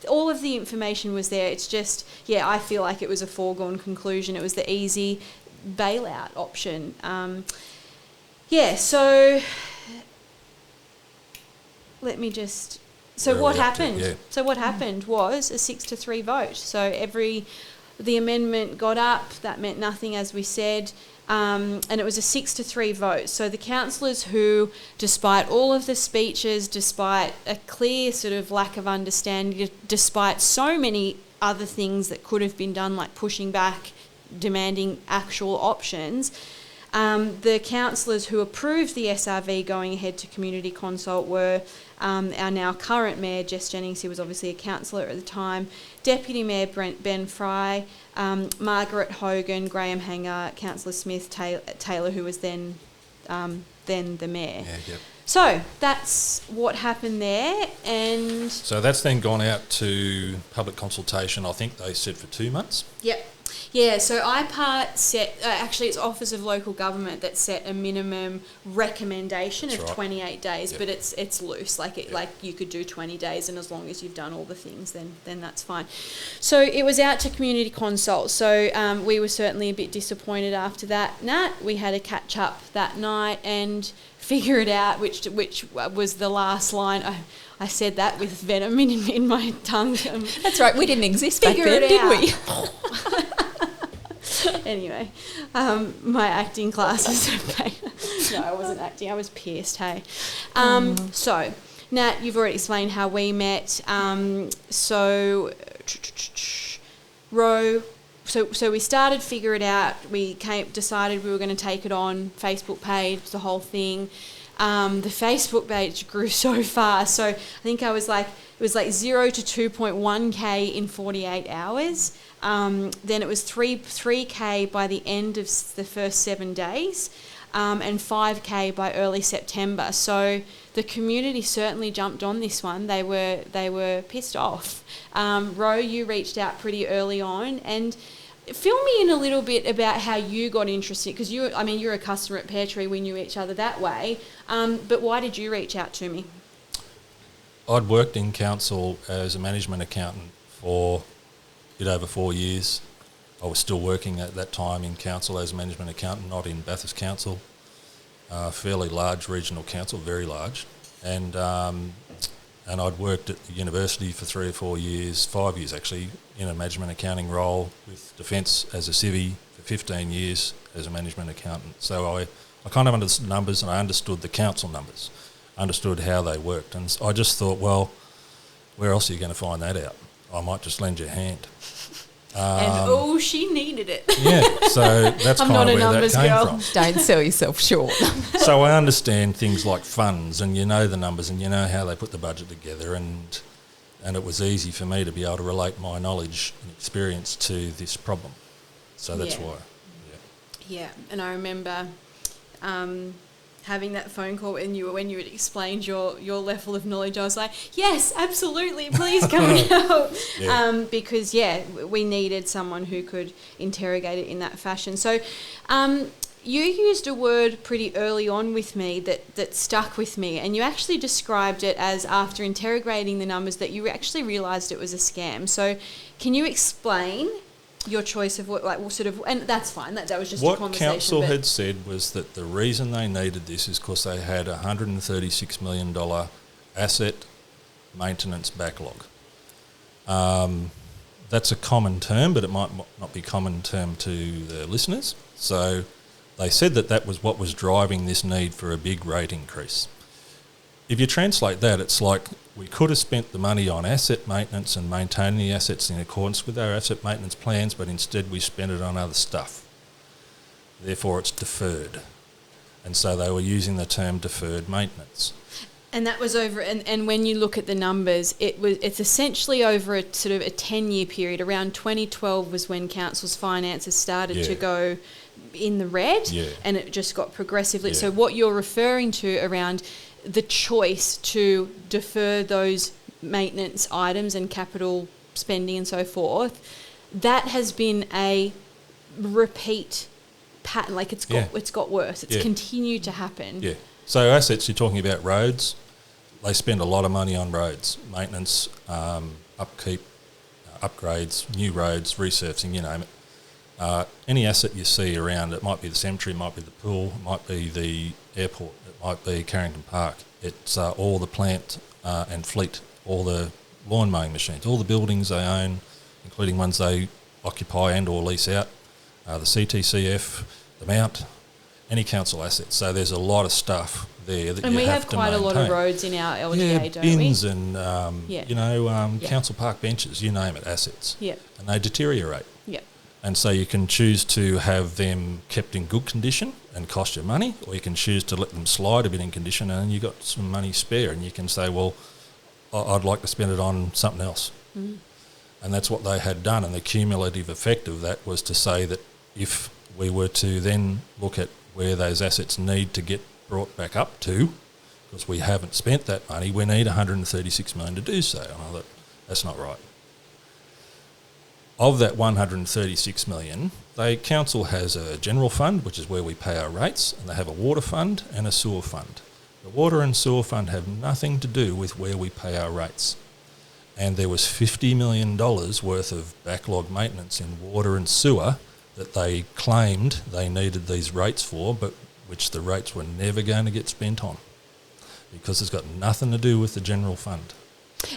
all of the information was there. It's just, I feel like it was a foregone conclusion. It was the easy bailout option. So let me just... So what happened? So what happened was a 6-3 vote. So the amendment got up. That meant nothing, as we said, and it was a 6-3 vote. So the councillors who, despite all of the speeches, despite a clear sort of lack of understanding, despite so many other things that could have been done, like pushing back, demanding actual options, the councillors who approved the SRV going ahead to community consult were our now current Mayor, Jess Jennings, who was obviously a councillor at the time, Deputy Mayor Ben Fry, Margaret Hogan, Graham Hanger, Councillor Smith, Taylor, who was then the Mayor. So that's what happened there. And so that's then gone out to public consultation, I think they said for 2 months? Yep. Yeah, so IPART set, actually it's Office of Local Government that set a minimum recommendation of 28 days, but it's loose, like you could do 20 days, and as long as you've done all the things, then that's fine. So it was out to community consult, so we were certainly a bit disappointed after that. We had a catch up that night and figure it out, which was the last line. I said that with venom in my tongue. That's right, we didn't exist back then, did we? Anyway, my acting classes. Okay. No, I wasn't acting. I was pierced. Hey. So, Nat, you've already explained how we met. So we started Figure It Out. We decided we were going to take it on Facebook page, the whole thing. The Facebook page grew so fast. So I think it was like 0 to 2.1k in 48 hours. Then it was 3k by the end of the first 7 days, and 5k by early September. So the community certainly jumped on this one. They were pissed off. Ro, you reached out pretty early on, and fill me in a little bit about how you got interested, because you're a customer at Pear Tree. We knew each other that way. But why did you reach out to me? I'd worked in council as a management accountant for a bit over 4 years. I was still working at that time in council as a management accountant, not in Bathurst Council. Fairly large regional council, very large. And I'd worked at the university for 3 or 4 years, 5 years actually, in a management accounting role with Defence as a civvy for 15 years as a management accountant. So I kind of understood numbers, and I understood the council numbers, understood how they worked. And I just thought, well, where else are you going to find that out? I might just lend you a hand. And she needed it. Yeah, so that's kind of where that came from. Don't sell yourself short. So I understand things like funds, and you know the numbers, and you know how they put the budget together, and it was easy for me to be able to relate my knowledge and experience to this problem. So that's why. Yeah, and I remember having that phone call when you had explained your level of knowledge, I was like, yes, absolutely, please come and help. Because, we needed someone who could interrogate it in that fashion. So you used a word pretty early on with me that stuck with me, and you actually described it as, after interrogating the numbers, that you actually realised it was a scam. So can you explain your choice of and that's fine, that was just a conversation. What council had said was that the reason they needed this is because they had a $136 million asset maintenance backlog. That's a common term, but it might not be a common term to the listeners. So they said that was what was driving this need for a big rate increase. If you translate that, it's like we could have spent the money on asset maintenance and maintaining the assets in accordance with our asset maintenance plans, but instead we spent it on other stuff. Therefore, it's deferred. And so they were using the term deferred maintenance. And that was over, and when you look at the numbers, it's essentially over a sort of a 10-year period. Around 2012 was when council's finances started to go in the red, and it just got progressively. So what you're referring to around the choice to defer those maintenance items and capital spending and so forth, that has been a repeat pattern. Like it's got worse. It's continued to happen. Yeah. So assets, you're talking about roads. They spend a lot of money on roads, maintenance, upkeep, upgrades, new roads, resurfacing, you name it. Any asset you see around, it might be the cemetery, it might be the pool, it might be the airport, it might be Carrington Park. It's all the plant and fleet, all the lawn mowing machines, all the buildings they own, including ones they occupy and or lease out, the CTCF, the Mount, any council assets. So there's a lot of stuff there that you have to maintain. And we have quite a lot of roads in our LGA, don't we? Bins and council park benches, you name it, assets. Yeah. And they deteriorate. Yeah. And so you can choose to have them kept in good condition and cost you money, or you can choose to let them slide a bit in condition and you've got some money spare and you can say, well, I'd like to spend it on something else. Mm. And that's what they had done, and the cumulative effect of that was to say that if we were to then look at where those assets need to get brought back up to, because we haven't spent that money, we need $136 million to do so. And I thought, that's not right. Of that $136 million, the council has a general fund, which is where we pay our rates, and they have a water fund and a sewer fund. The water and sewer fund have nothing to do with where we pay our rates. And there was $50 million worth of backlog maintenance in water and sewer that they claimed they needed these rates for, but which the rates were never going to get spent on, because it's got nothing to do with the general fund.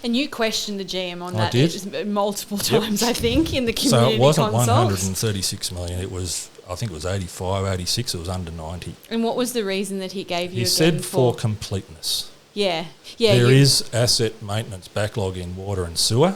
And you questioned the GM on I that did. Multiple times, I think, in the community So it wasn't consults. $136 million, it was, I think it was 85, 86, it was under 90. And what was the reason that he gave you He said for completeness. Yeah. There is asset maintenance backlog in water and sewer,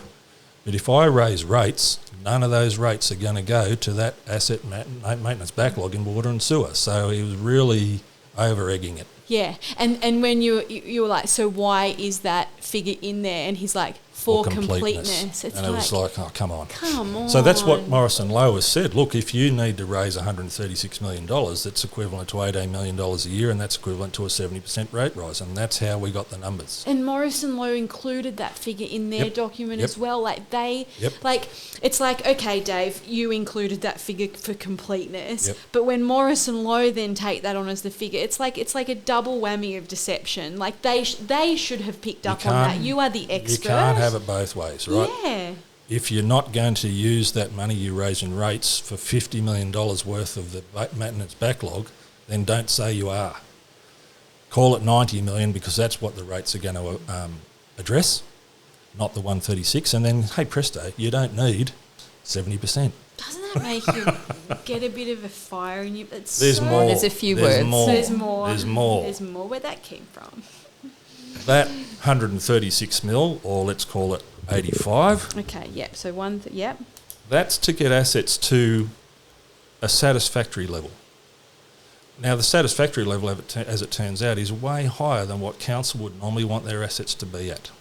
but if I raise rates, none of those rates are going to go to that asset maintenance backlog in water and sewer. So he was really over-egging it. Yeah, and when you were like, so why is that figure in there? And he's like, for completeness. It's and it was like, oh, come on. Come on. So that's what Morrison Low has said. Look, if you need to raise $136 million, that's equivalent to $18 million a year, and that's equivalent to a 70% rate rise, and that's how we got the numbers. And Morrison Low included that figure in their document as well. Like it's like, okay, Dave, you included that figure for completeness, but when Morrison Low then take that on as the figure, it's like a double whammy of deception. Like they should have picked up on that. You are the expert. You can't have it both ways, right? Yeah. If you're not going to use that money you raise in rates for $50 million worth of the maintenance backlog, then don't say you are. Call it $90 million, because that's what the rates are going to address, not the 136. And then, hey, presto, you don't need 70%. Doesn't that make you get a bit of a fire in you? There's more. There's a few words. There's more. There's more. There's more. Where that came from. That 136 mil, or let's call it 85. Okay, yep. So that's to get assets to a satisfactory level. Now, the satisfactory level, as it turns out, is way higher than what council would normally want their assets to be at.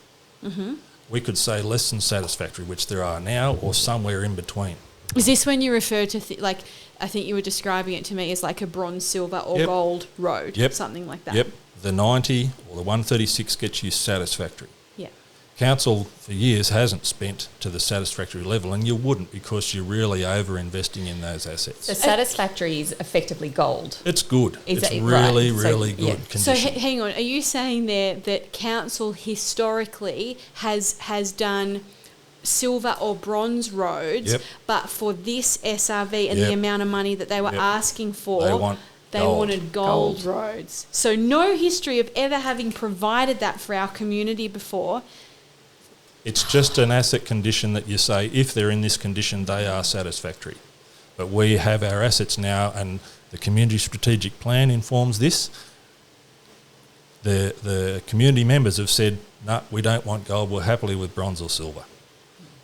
Mm-hmm. We could say less than satisfactory, which there are now, or somewhere in between. Is this when you refer to, like, I think you were describing it to me as like a bronze, silver or Yep. gold road, Yep. something like that? Yep. The 90 or the 136 gets you satisfactory. Yeah. Council for years hasn't spent to the satisfactory level, and you wouldn't because you're really over-investing in those assets. So satisfactory is effectively gold. It's good. Is It's it really, right? So, really yeah. good So condition. hang on, are you saying there that council historically has done silver or bronze roads, Yep. but for this SRV and Yep. the amount of money that they were Yep. asking for, They want gold. wanted gold roads? So no history of ever having provided that for our community before. It's just an asset condition that you say, if they're in this condition, they are satisfactory. But we have our assets now, and the community strategic plan informs this. The community members have said, no, we don't want gold, we're happily with bronze or silver.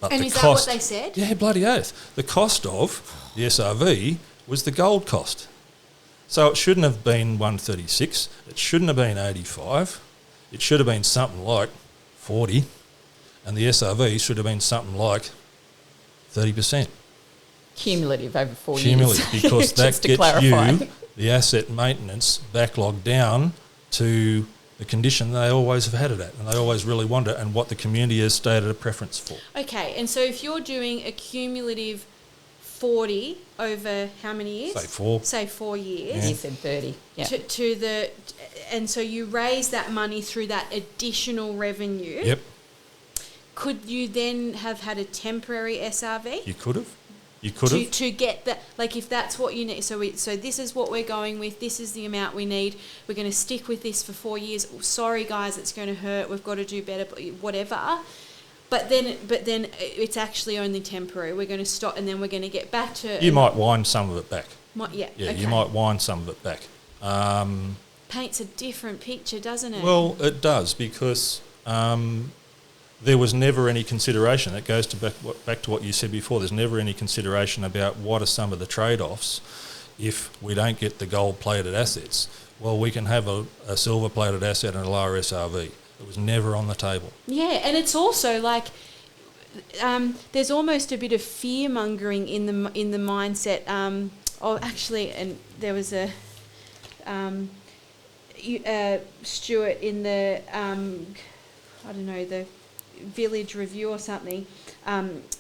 But And the is cost, that what they said? Yeah, bloody oath. The cost of the SRV was the gold cost. So it shouldn't have been 136, it shouldn't have been 85, it should have been something like 40, and the SRV should have been something like 30%. Cumulative over 4 Cumulative, years. because that Just to gets clarify. you the asset maintenance backlog down to the condition they always have had it at, and they always really want it, and what the community has stated a preference for. Okay, and so if you're doing a cumulative 40 over how many years? Say 4. Say 4 years. Yeah. You said 30. Yeah. To the, and so you raise that money through that additional revenue. Yep, Could you then have had a temporary SRV? you could have. You could have. To get that, like if that's what you need, so this is what we're going with, this is the amount we need, we're going to stick with this for 4 years. Sorry guys, it's going to hurt, we've got to do better, whatever. But then it's actually only temporary. We're going to stop, and then we're going to get back to. You might wind some of it back. Yeah. Yeah, Okay. you might wind some of it back. Paints a different picture, doesn't it? Well, it does, because there was never any consideration. It goes to back to what you said before. There's never any consideration about what are some of the trade-offs if we don't get the gold-plated assets. Well, we can have a silver-plated asset and a lower SRV. It was never on the table. Yeah, and it's also like there's almost a bit of fear-mongering in the mindset. Actually, and there was a Stuart in the I don't know, the Village Review or something,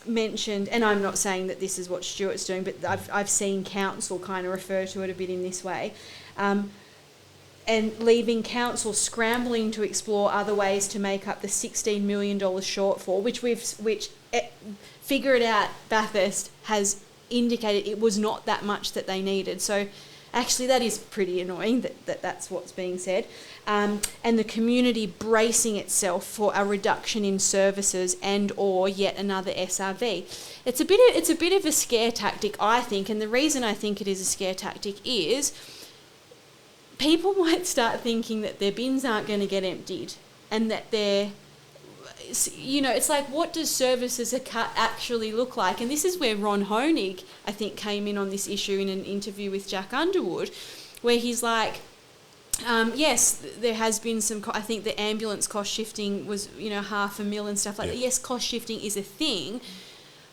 mentioned, and I'm not saying that this is what Stuart's doing, but I've seen council kind of refer to it a bit in this way, and leaving council scrambling to explore other ways to make up the $16 million shortfall, which Figure It Out Bathurst has indicated it was not that much that they needed. So actually that is pretty annoying that's what's being said. And the community bracing itself for a reduction in services and or yet another SRV. It's a bit of a scare tactic, I think, and the reason I think it is a scare tactic is people might start thinking that their bins aren't going to get emptied and that they're, it's like, what does services actually look like? And this is where Ron Honig, I think, came in on this issue in an interview with Jack Underwood, where he's like, yes, there has been some, I think the ambulance cost shifting was, $500,000 and stuff like that. Yes, cost shifting is a thing,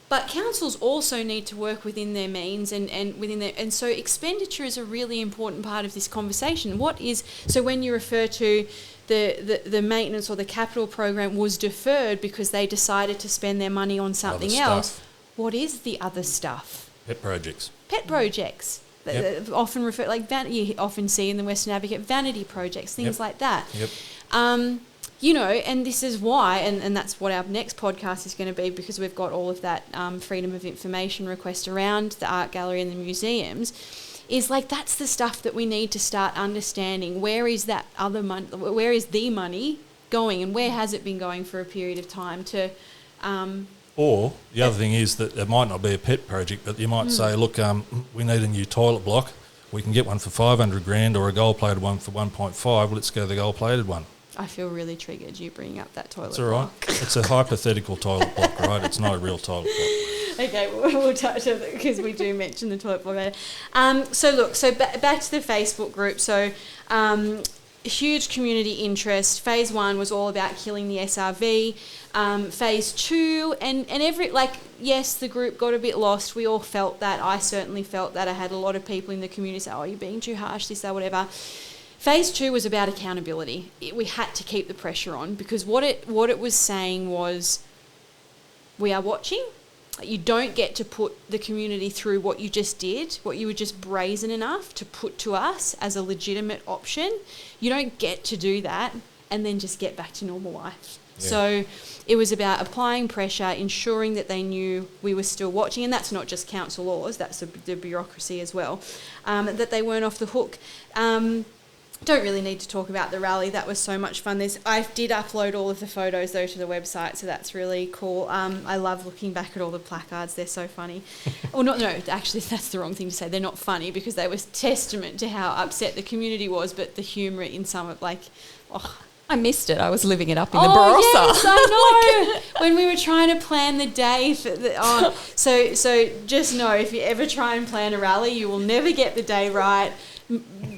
but councils also need to work within their means and within their, and so expenditure is a really important part of this conversation. So when you refer to the maintenance or the capital program was deferred because they decided to spend their money on something else, what is the other stuff? Pet projects. Yep. Often refer, like you often see in the Western Advocate, vanity projects, things like that. Yep. And this is why, and that's what our next podcast is going to be, because we've got all of that freedom of information request around the art gallery and the museums, is like that's the stuff that we need to start understanding. Where is that other money? Where is the money going, and where has it been going for a period of time to... Or the other thing is that it might not be a pet project, but you might say, look, we need a new toilet block. We can get one for $500,000 or a gold-plated one for 1.5. Let's go the gold-plated one. I feel really triggered you bringing up that toilet block. It's all right. block. It's a hypothetical toilet block, right? It's not a real toilet block. Okay, we'll touch on it because we do mention the toilet block later. So back to the Facebook group. So huge community interest. Phase 1 was all about killing the SRV. Phase 2, and yes, the group got a bit lost. We all felt that. I certainly felt that. I had a lot of people in the community say, oh, you're being too harsh, this, that, whatever. Phase 2 was about accountability. We had to keep the pressure on, because what it was saying was, we are watching. You don't get to put the community through what you just did, what you were just brazen enough to put to us as a legitimate option. You don't get to do that and then just get back to normal life. Yeah. So it was about applying pressure, ensuring that they knew we were still watching, and that's not just council laws, that's the bureaucracy as well, that they weren't off the hook. Don't really need to talk about the rally. That was so much fun. I did upload all of the photos, though, to the website, so that's really cool. I love looking back at all the placards. They're so funny. Actually, that's the wrong thing to say. They're not funny, because they were testament to how upset the community was, but the humour in some of, I missed it. I was living it up in the Barossa. Yes, I know. When we were trying to plan the day for so just know, if you ever try and plan a rally, you will never get the day right.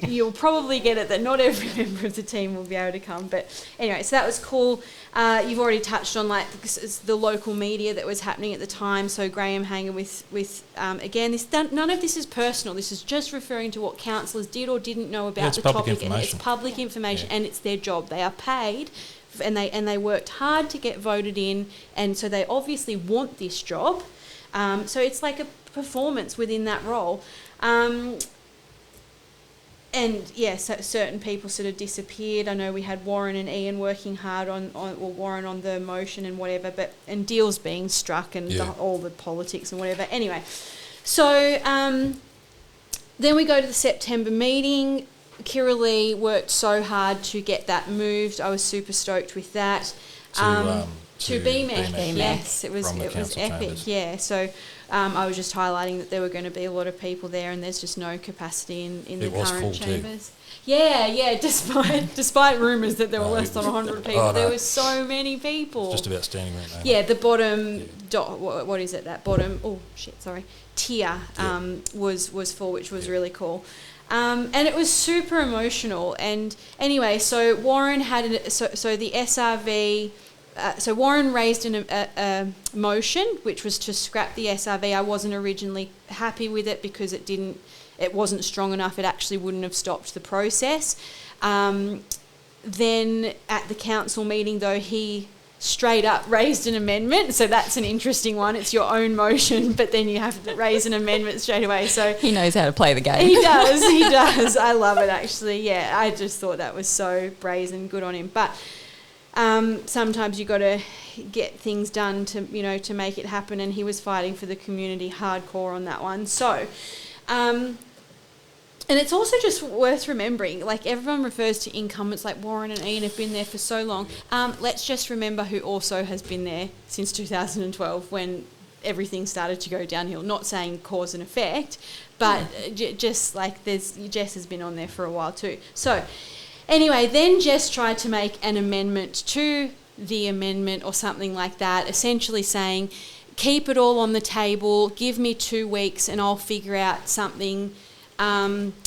You'll probably get it that not every member of the team will be able to come. But anyway, so that was cool. You've already touched on the local media that was happening at the time. So Graham Hanger with again, none of this is personal. This is just referring to what councillors did or didn't know about the topic. And it's public information, and it's their job. They are paid, and they worked hard to get voted in, and so they obviously want this job. So it's like a performance within that role. And yes, certain people sort of disappeared. I know we had Warren and Ian working hard on Warren on the motion and whatever, and deals being struck and all the politics and whatever. Anyway, so then we go to the September meeting. Kira Lee worked so hard to get that moved. I was super stoked with that. To BMEC, yes, it was epic. Chambers. Yeah, so I was just highlighting that there were going to be a lot of people there, and there's just no capacity in the current chambers. Too. Yeah, despite rumours that there were less than 100 people, there were so many people. It's just about standing room. Yeah, the bottom what is it? That bottom tier was full, which was really cool. And it was super emotional. And anyway, so Warren had the SRV. So Warren raised a motion, which was to scrap the SRV. I wasn't originally happy with it because it wasn't strong enough. It actually wouldn't have stopped the process. Then at the council meeting, though, he straight up raised an amendment. So that's an interesting one. It's your own motion, but then you have to raise an amendment straight away. So he knows how to play the game. He does. I love it, actually. Yeah, I just thought that was so brazen. Good on him. But sometimes you got to get things done to make it happen, and he was fighting for the community hardcore on that one. So, and it's also just worth remembering, everyone refers to incumbents like Warren and Ian have been there for so long. Let's just remember who also has been there since 2012 when everything started to go downhill. Not saying cause and effect, but just Jess has been on there for a while too. So, anyway, then Jess tried to make an amendment to the amendment or something like that, essentially saying, keep it all on the table, give me 2 weeks and I'll figure out something.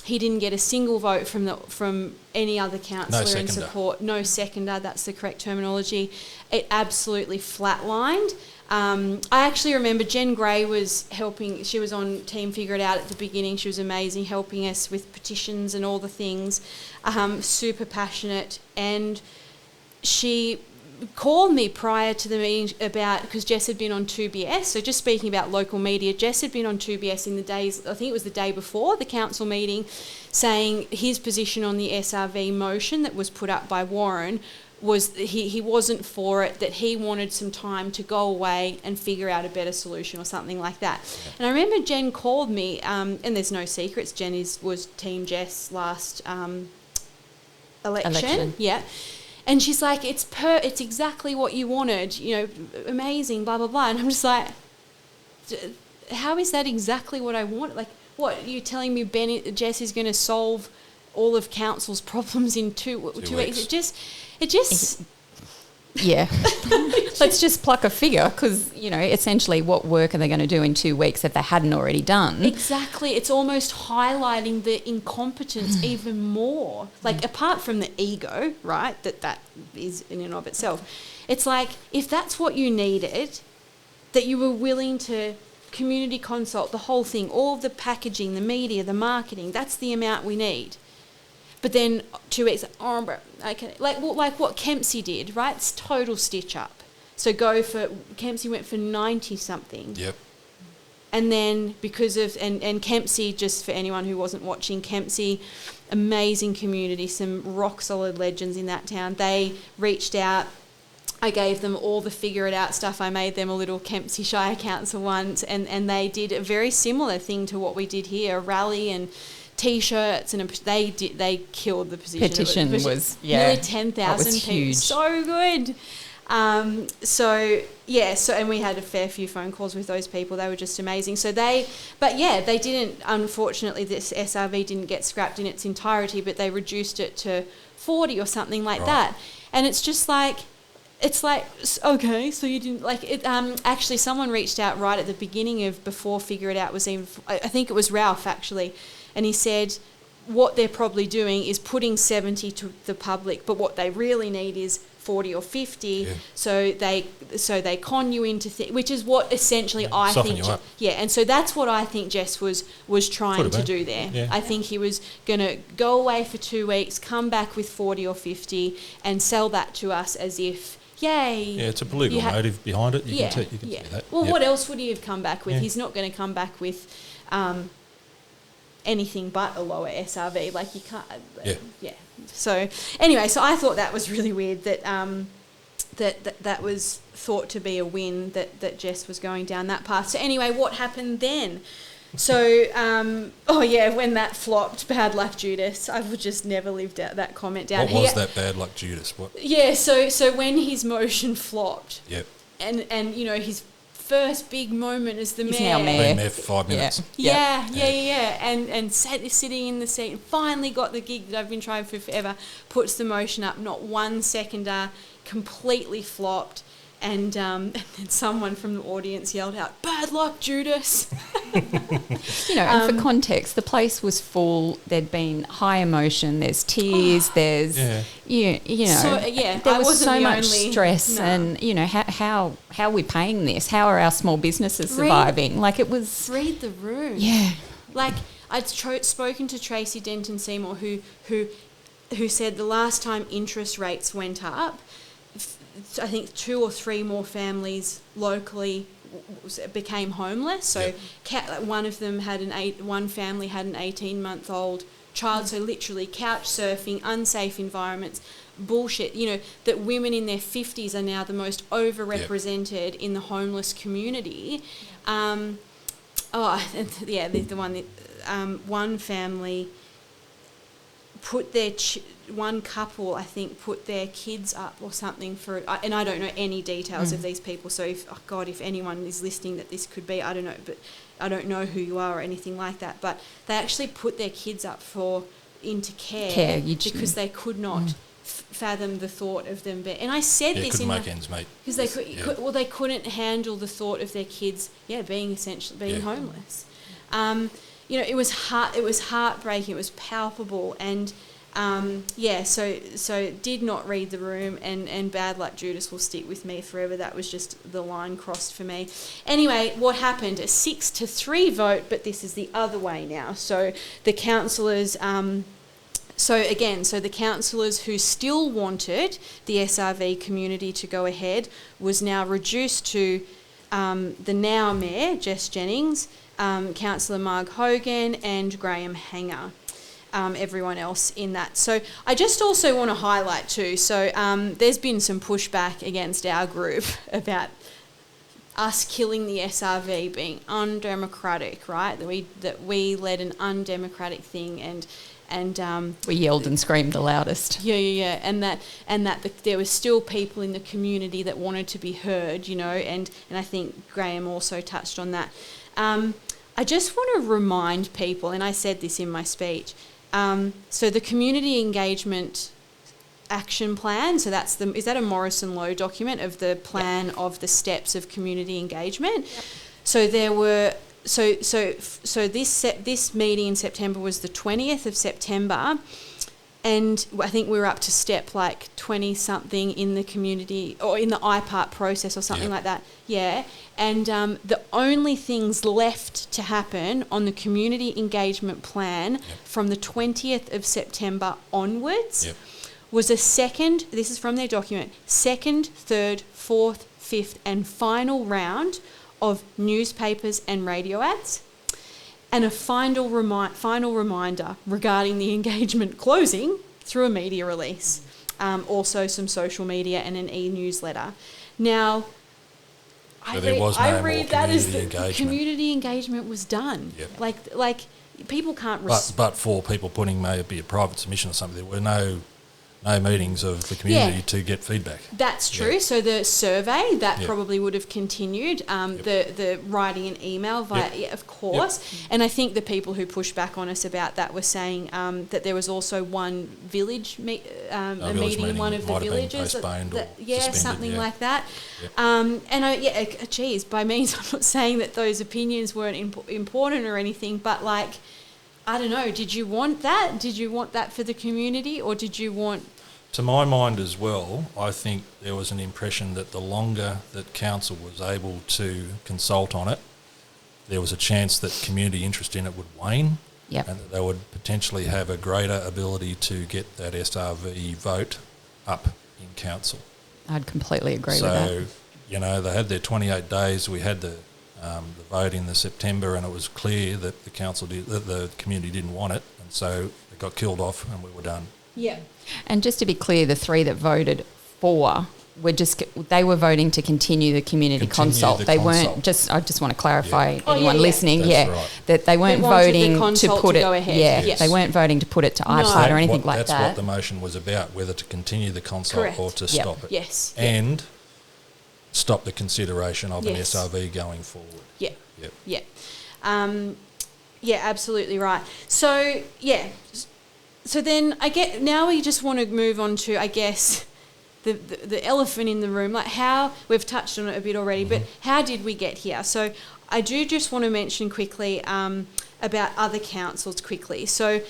He didn't get a single vote from any other councillor in support. No seconder, that's the correct terminology. It absolutely flatlined. I actually remember Jen Gray was helping. She was on Team Figure It Out at the beginning. She was amazing, helping us with petitions and all the things. Super passionate. And she called me prior to the meeting because Jess had been on 2BS. So just speaking about local media, Jess had been on 2BS in the days, I think it was the day before the council meeting, saying his position on the SRV motion that was put up by Warren was he wasn't for it, that he wanted some time to go away and figure out a better solution or something like that. And I remember Jen called me, and there's no secrets, Jen was Team Jess last election. Yeah. And she's like, it's exactly what you wanted, amazing, blah, blah, blah. And I'm just like, how is that exactly what I want? What, you're telling me Jess is going to solve all of council's problems in two weeks? It just Yeah. Let's just pluck a figure because, you know, essentially what work are they going to do in 2 weeks if they hadn't already done? Exactly. It's almost highlighting the incompetence even more. Like, apart from the ego, right, that is in and of itself. It's like, if that's what you needed, that you were willing to community consult, the whole thing, all the packaging, the media, the marketing, that's the amount we need. But then 2 weeks, okay, like what Kempsey did, right? It's total stitch up. So Kempsey went for 90 something. Yep. And then because of, and Kempsey, just for anyone who wasn't watching, Kempsey, amazing community, some rock solid legends in that town. They reached out. I gave them all the figure it out stuff. I made them a little Kempsey Shire Council once, and they did a very similar thing to what we did here, a rally and T-shirts, and they killed the petition. Was nearly 10,000 people. Huge. So good. And we had a fair few phone calls with those people. They were just amazing. They didn't, unfortunately, this SRV didn't get scrapped in its entirety, but they reduced it to 40 or something like that. And it's just like, okay, so you didn't, like, it, actually someone reached out right at the beginning of, before Figure It Out was even, I think it was Ralph actually, and he said what they're probably doing is putting 70 to the public, but what they really need is 40 or 50, yeah. so they con you into which is what essentially I Soften think, you up. and so that's what I think Jess was trying to do there. Yeah. I think he was going to go away for 2 weeks, come back with 40 or 50, and sell that to us as if, yay. Yeah, it's a political motive behind it. You can see that. Well, what else would he have come back with? He's not going to come back with anything but a lower SRV. Like, you can't. Yeah. So anyway, so I thought that was really weird that that was thought to be a win, that Jess was going down that path. So anyway, what happened then? So, when that flopped, bad luck Judas. I would just never lived out that comment down. What was that bad luck Judas? What? Yeah, so when his motion flopped, yep. and you know, his first big moment as the He's mayor. now mayor. Been there for 5 minutes. Yeah. And sitting in the seat, and finally got the gig that I've been trying for forever, puts the motion up, not 1 seconder, completely flopped. And then someone from the audience yelled out, "Bad luck, Judas!" You know, and for context, the place was full. There'd been high emotion. There's tears. There's, you know, there was so much stress. No. And you know, how are we paying this? How are our small businesses surviving? Like, it was. Read the room. Yeah. Like, I'd spoken to Tracy Denton Seymour, who said the last time interest rates went up, I think 2 or 3 more families locally became homeless. So one family had an 18-month-old child. So literally couch surfing, unsafe environments, bullshit. You know, that women in their 50s are now the most overrepresented in the homeless community. The one family put their one couple, I think, put their kids up or something for, and I don't know any details of these people, so if anyone is listening that this could be, I don't know, but I don't know who you are or anything like that, but they actually put their kids up into care because they could not fathom the thought of them being, and I said this couldn't make ends meet because they couldn't handle the thought of their kids being homeless. You know, it was heartbreaking, it was palpable, and so did not read the room, and bad luck Judas will stick with me forever. That was just the line crossed for me. Anyway, what happened? A 6-3 vote, but this is the other way now. So the councillors, the councillors who still wanted the SRV community to go ahead was now reduced to the now Mayor, Jess Jennings, Councillor Marg Hogan and Graham Hanger. Everyone else in that. So I just also want to highlight too, there's been some pushback against our group about us killing the SRV being undemocratic, right? That we led an undemocratic thing and we yelled and screamed the loudest. Yeah, and that there were still people in the community that wanted to be heard, you know, and I think Graham also touched on that. I just want to remind people, and I said this in my speech, so the community engagement action plan. So is that a Morrison Low document of the plan of the steps of community engagement? Yep. So there were this meeting in September was the 20th of September, and I think we were up to step like 20 something in the community or in the IPART process or something like that. Yeah. And the only things left to happen on the community engagement plan from the 20th of September onwards was a second, this is from their document, second, third, fourth, fifth and final round of newspapers and radio ads, and a final reminder regarding the engagement closing through a media release, also some social media and an e-newsletter. Now, I read that as the community engagement was done. Yep. Like people can't... But for people putting maybe a private submission or something, there were no meetings of the community to get feedback. That's true. So the survey, that probably would have continued. The writing an email via, of course. Yep. And I think the people who pushed back on us about that were saying that there was also one village meeting in one of the villages. Something like that. Yep. Geez, by means, I'm not saying that those opinions weren't important or anything, but like, I don't know, did you want that? Did you want that for the community, or did you want... To my mind as well, I think there was an impression that the longer that council was able to consult on it, there was a chance that community interest in it would wane, and that they would potentially have a greater ability to get that SRV vote up in council. I'd completely agree with that. So, they had their 28 days. We had the vote in the September, and it was clear that the community didn't want it, and so it got killed off, and we were done. Yeah. And just to be clear, the three that voted for they were voting to continue the community consult. Weren't just. I just want to clarify anyone listening. That they weren't voting to put it. They weren't voting to put it to IPART or anything like that. That's what the motion was about: whether to continue the consult or to stop it. Yes. And stop the consideration of an SRV going forward. Absolutely right. So, So then now we just want to move on to, I guess, the elephant in the room, like how, we've touched on it a bit already, but how did we get here? So I do just want to mention quickly about other councils quickly. So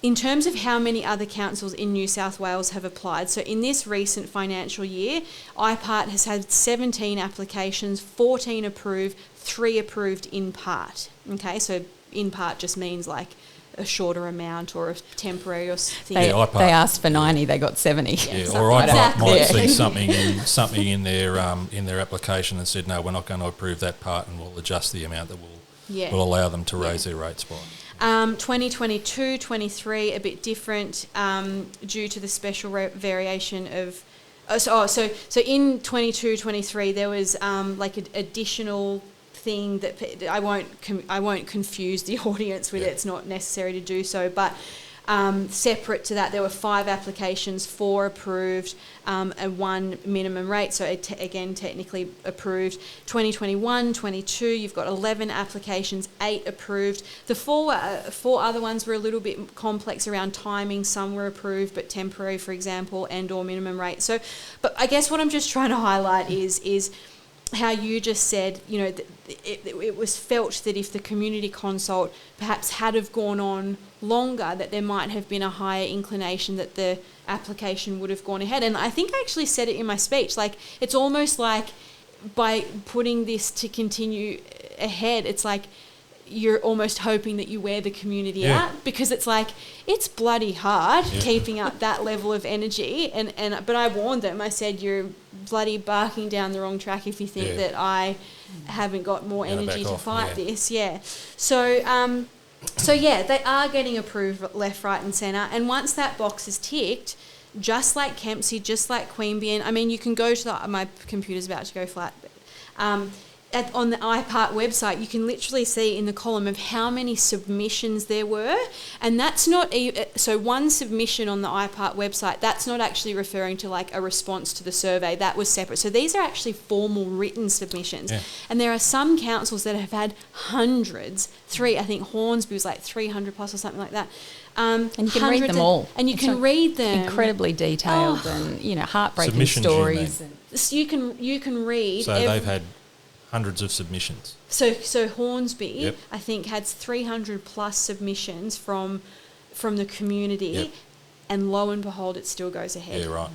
in terms of how many other councils in New South Wales have applied, so in this recent financial year, IPART has had 17 applications, 14 approved, 3 approved in part. Okay, so in part just means like a shorter amount or a temporary or thing. They asked for 90, they got 70. Or IPART might see something in their application and said, no, we're not going to approve that part, and we'll adjust the amount that will allow them to raise their rates by. 2022-23 a bit different due to the special variation of so in 22-23 there was like an additional thing that I won't confuse the audience with it. It's not necessary to do so, but separate to that, there were 5 applications, 4 approved, and 1 minimum rate. So again, technically approved. 2021-22, you've got 11 applications, 8 approved. The 4 other ones were a little bit complex around timing. Some were approved, but temporary, for example, and/or minimum rate. So, but I guess what I'm just trying to highlight is how you just said, it was felt that if the community consult perhaps had have gone on longer, that there might have been a higher inclination that the application would have gone ahead. And I think I actually said it in my speech, like it's almost like by putting this to continue ahead, it's like you're almost hoping that you wear the community out, because it's like it's bloody hard keeping up that level of energy. But I warned them. I said, you're bloody barking down the wrong track if you think that I haven't got more energy to fight this. So they are getting approved left, right and centre. And once that box is ticked, just like Kempsey, just like Queanbeyan, I mean, you can go to my computer's about to go flat. on the IPART website, you can literally see in the column of how many submissions there were, and that's not so one submission on the IPART website, that's not actually referring to like a response to the survey. That was separate. So these are actually formal written submissions, and there are some councils that have had hundreds. I think Hornsby was like 300 plus or something like that. And you can read them all. And you can read them. Incredibly detailed and, heartbreaking Submissions, stories. So you can read. So they've had hundreds of submissions. So Hornsby, Yep. I think, had 300 plus submissions from the community, Yep. and lo and behold, it still goes ahead. Yeah, right.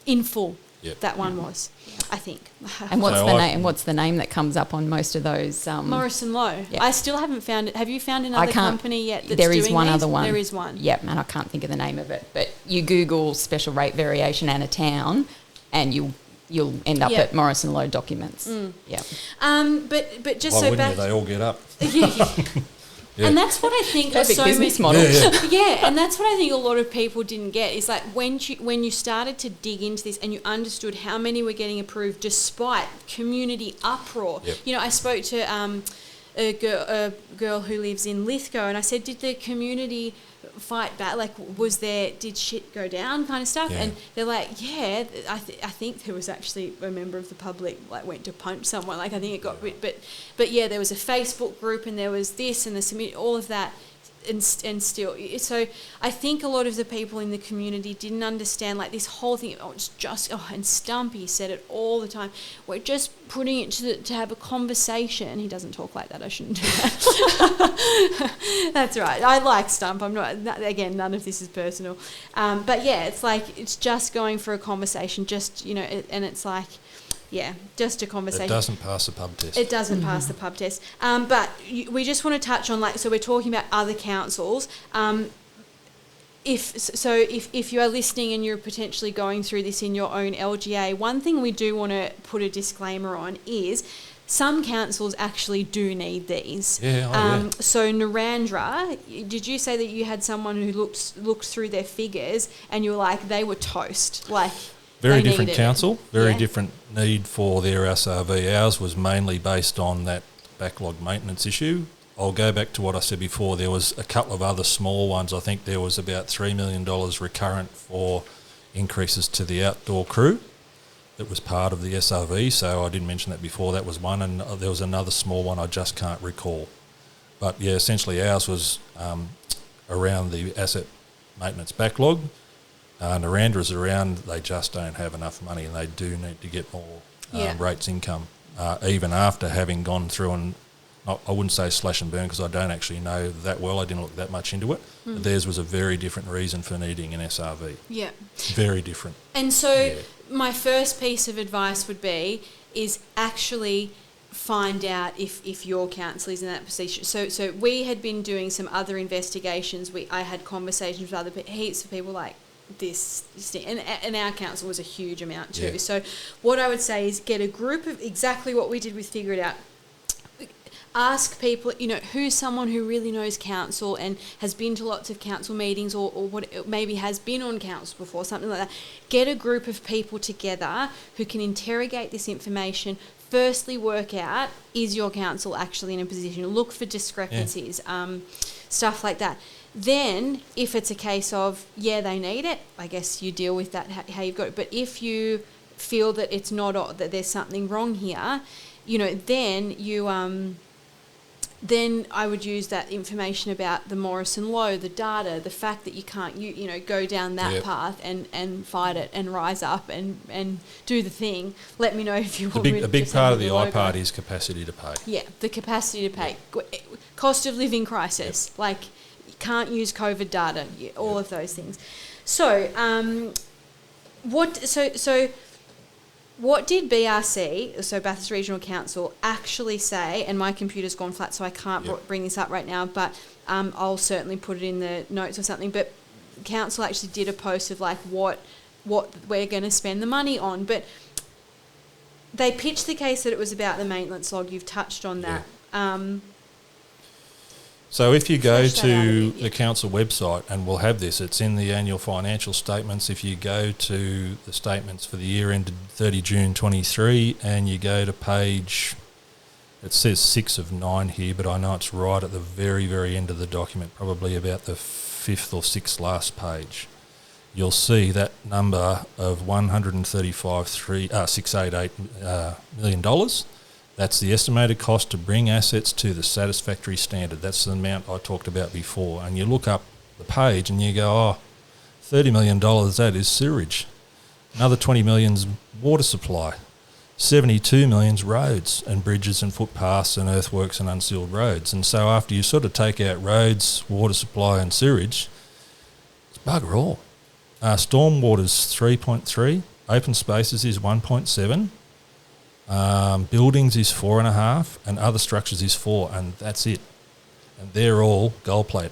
In full. Yep. That one was, I think. And what's So the name? And what's the name that comes up on most of those? Morrison Low. Yep. I still haven't found it. Have you found another company yet that's There is doing one these? other one. There is one. Yep, and I can't think of the name of it. But you Google special rate variation and a town, and you'll end up Yep. at Morrison Low documents. Yeah. But just Why so wouldn't back. you? They all get up. Yeah. Yeah. And that's what I think Perfect so business many, model. Yeah, and that's what I think a lot of people didn't get is like when you started to dig into this and you understood how many were getting approved despite community uproar. Yep. I spoke to a girl who lives in Lithgow, and I said, did the community fight back? Like, did shit go down kind of stuff? Yeah. And they're like, yeah, I think there was actually a member of the public like went to punch someone. Like, I think it got, but yeah, there was a Facebook group and there was this and all of that. And still, so I think a lot of the people in the community didn't understand like this whole thing. It's just and Stumpy said it all the time. We're just putting it to have a conversation. He doesn't talk like that. I shouldn't do that. That's right. I like Stump. I'm not. Again, none of this is personal. But yeah, it's like it's just going for a conversation. Just and it's like. Yeah, just a conversation. It doesn't pass the pub test. It doesn't pass the pub test. But we just want to touch on so we're talking about other councils. If you are listening and you're potentially going through this in your own LGA, one thing we do want to put a disclaimer on is some councils actually do need these. Yeah, So Narandra, did you say that you had someone who looked through their figures and you were like, they were toast, like... Very different council, very Yeah. different need for their SRV. Ours was mainly based on that backlog maintenance issue. I'll go back to what I said before. There was a couple of other small ones. I think there was about $3 million recurrent for increases to the outdoor crew that was part of the SRV. So I didn't mention that before. That was one, and there was another small one I just can't recall. But yeah, essentially ours was around the asset maintenance backlog. Narandra's around, they just don't have enough money and they do need to get more rates income, even after having gone through and, I wouldn't say slash and burn because I don't actually know that well, I didn't look that much into it, but theirs was a very different reason for needing an SRV. Yeah. Very different. And so my first piece of advice would be is actually find out if your council is in that position. So we had been doing some other investigations. I had conversations with heaps of people like, this and our council was a huge amount too. So what I would say is get a group of exactly what we did with Figure It Out. Ask people, who's someone who really knows council and has been to lots of council meetings or what maybe has been on council before, something like that. Get a group of people together who can interrogate this information. Firstly, work out, is your council actually in a position? Look for discrepancies, stuff like that. Then, if it's a case of, they need it, I guess you deal with that, how you've got it. But if you feel that it's not, that there's something wrong here, then I would use that information about the Morrison Low, the data, the fact that you can't, go down that path and fight it and rise up and do the thing. Let me know if you want. A big part of the IPART is capacity to pay. Yeah, the capacity to pay. Cost of living crisis, can't use COVID data, all of those things. So, what did BRC, so Bathurst Regional Council, actually say? And my computer's gone flat, so I can't bring this up right now, but I'll certainly put it in the notes or something. But council actually did a post of what we're going to spend the money on. But they pitched the case that it was about the maintenance log. You've touched on that. So if you go to the council website, and we'll have this, it's in the annual financial statements. If you go to the statements for the year ended 30 June 23 and you go to page It says 6 of 9 here, but I know it's right at the very, very end of the document, probably about the 5th or 6th last page. You'll see that number of $135,688 million. That's the estimated cost to bring assets to the satisfactory standard. That's the amount I talked about before. And you look up the page and you go, oh, $30 million, that is sewerage. Another 20 million's water supply. 72 million's roads and bridges and footpaths and earthworks and unsealed roads. And so after you sort of take out roads, water supply and sewerage, it's bugger all. Stormwater's 3.3, open spaces is 1.7, buildings is 4.5, and other structures is 4, and that's it. And they're all gold plate.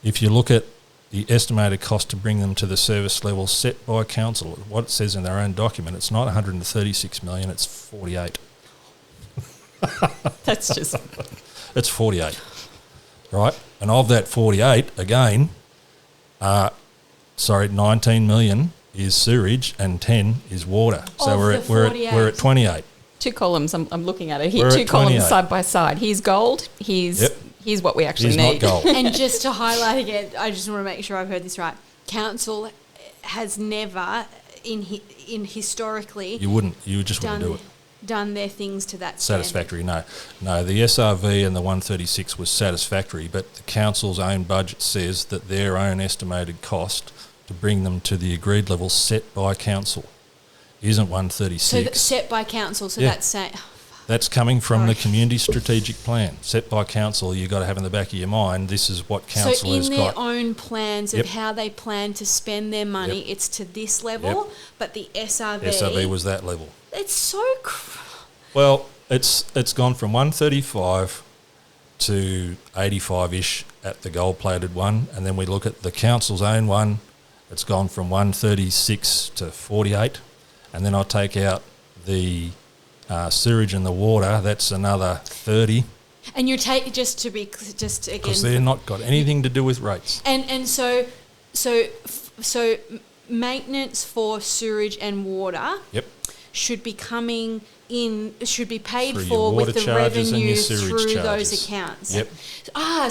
If you look at the estimated cost to bring them to the service level set by council, what it says in their own document, it's not 136 million, it's 48. That's just... It's 48, right? And of that 48, again, 19 million is sewage and 10 is water. So we're at 28. 2 columns, I'm looking at it here, We're 2 at columns 28. side by side. Here's gold, here's what we actually He's need. not gold. And just to highlight again, I just want to make sure I've heard this right. Council has never, in historically, You just wouldn't do it. Done their things to that Satisfactory, no. No, the SRV and the 136 was satisfactory, but the council's own budget says that their own estimated cost to bring them to the agreed level set by council isn't 136. So that's set by council, so that's saying... That's coming from the Sorry. community strategic plan. Set by council, you've got to have in the back of your mind, this is what council has So in got. their own plans of how they plan to spend their money, it's to this level, but the SRV... SRV was that level. It's so... Well, it's gone from 135 to 85-ish at the gold-plated one, and then we look at the council's own one, it's gone from 136 to 48, and then I take out the sewage and the water, that's another 30. And you're taking, just again... Because they're not got anything to do with rates. And so maintenance for sewage and water should be coming in, should be paid Through for your with water the charges and revenue your sewage through charges. those accounts. Yep.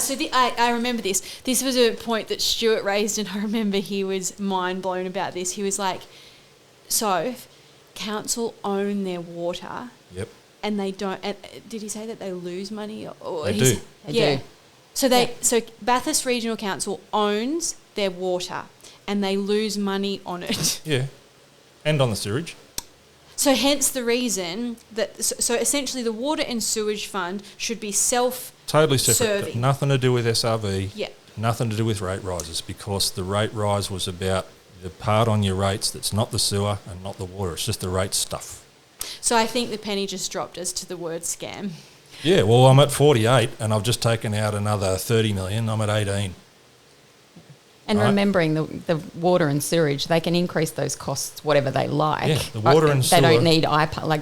So I remember this. This was a point that Stuart raised, and I remember he was mind blown about this. He was like, so council own their water. Yep. And they don't. Did he say that they lose money? Or They do. They do. So Bathurst Regional Council owns their water, and they lose money on it. Yeah. And on the sewage. So hence the reason that so essentially the water and sewage fund should be Totally separate. serving. Nothing to do with SRV. Yeah. Nothing to do with rate rises, because the rate rise was about the part on your rates that's not the sewer and not the water. It's just the rate stuff. So I think the penny just dropped as to the word scam. Yeah, well, I'm at 48 and I've just taken out another 30 million. I'm at 18. And Right. remembering the water and sewage, they can increase those costs whatever they like. Yeah, the water and they don't sewer- need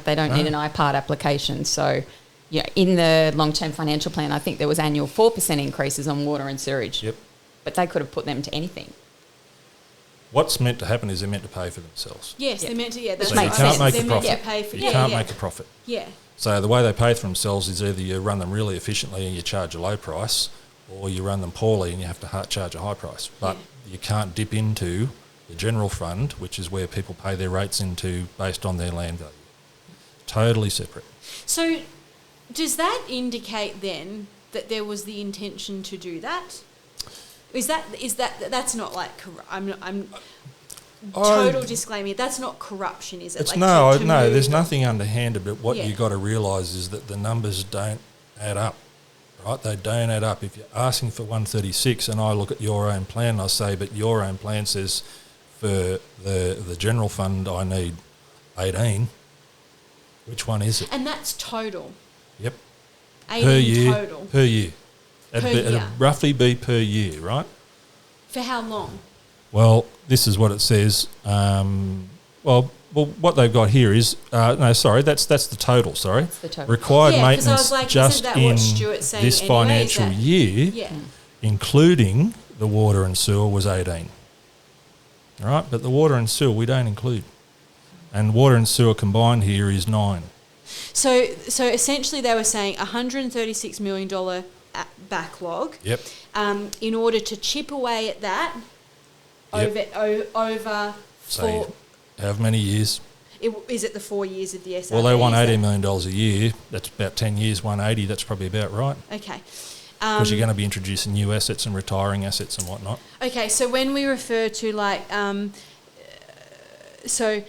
they don't need an IPART application. So, yeah, in the long-term financial plan, I think there was annual 4% increases on water and sewage. Yep. But they could have put them to anything. What's meant to happen is they're meant to pay for themselves. Yes, they're meant to. Yeah, that's So right. you can't make They're a meant profit. to pay for. You can't make a profit. Yeah. So the way they pay for themselves is either you run them really efficiently and you charge a low price, or you run them poorly and you have to charge a high price. But you can't dip into the general fund, which is where people pay their rates into based on their land value. Totally separate. So, does that indicate then that there was the intention to do that? Is that's not like I'm total disclaimer. That's not corruption, is it? It's like no. to There's move- nothing underhanded, but what Yeah. you got to realise is that the numbers don't add up, right? They don't add up. If you're asking for 136 and I look at your own plan, I say, but your own plan says for the general fund I need 18. Which one is it? And that's total. Yep. 18 Per year. total. Per year. Per It'd year. roughly be per year, right? For how long? Well, this is what it says. Well, what they've got here is that's the total. Sorry, That's the total. required Yeah, 'cause I was maintenance like, just isn't that in what Stuart's saying this anyway? Is financial that- year, Yeah. including the water and sewer, was 18. All right, but the water and sewer we don't include, and water and sewer combined here is 9. So essentially they were saying $136 million backlog. Yep. In order to chip away at that over So how many years? Is it the 4 years of the SRD? Well, they want $80 million a year. That's about 10 years, 180. That's probably about right. Okay. Because you're going to be introducing new assets and retiring assets and whatnot. Okay, so when we refer to so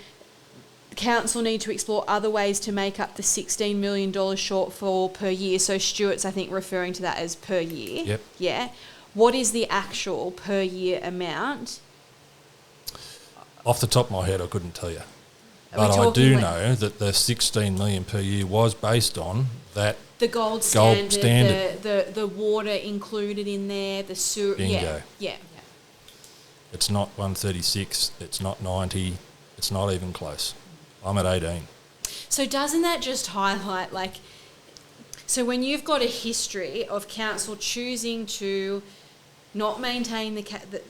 council need to explore other ways to make up the $16 million shortfall per year. So Stuart's, I think, referring to that as per year. Yep. Yeah. What is the actual per year amount? Off the top of my head, I couldn't tell you. But I do know that the $16 million per year was based on that. The gold standard. The water included in there, the sewer. Bingo. Yeah. It's not 136, it's not 90, it's not even close. I'm at 18. So doesn't that just highlight, so when you've got a history of council choosing to not maintain the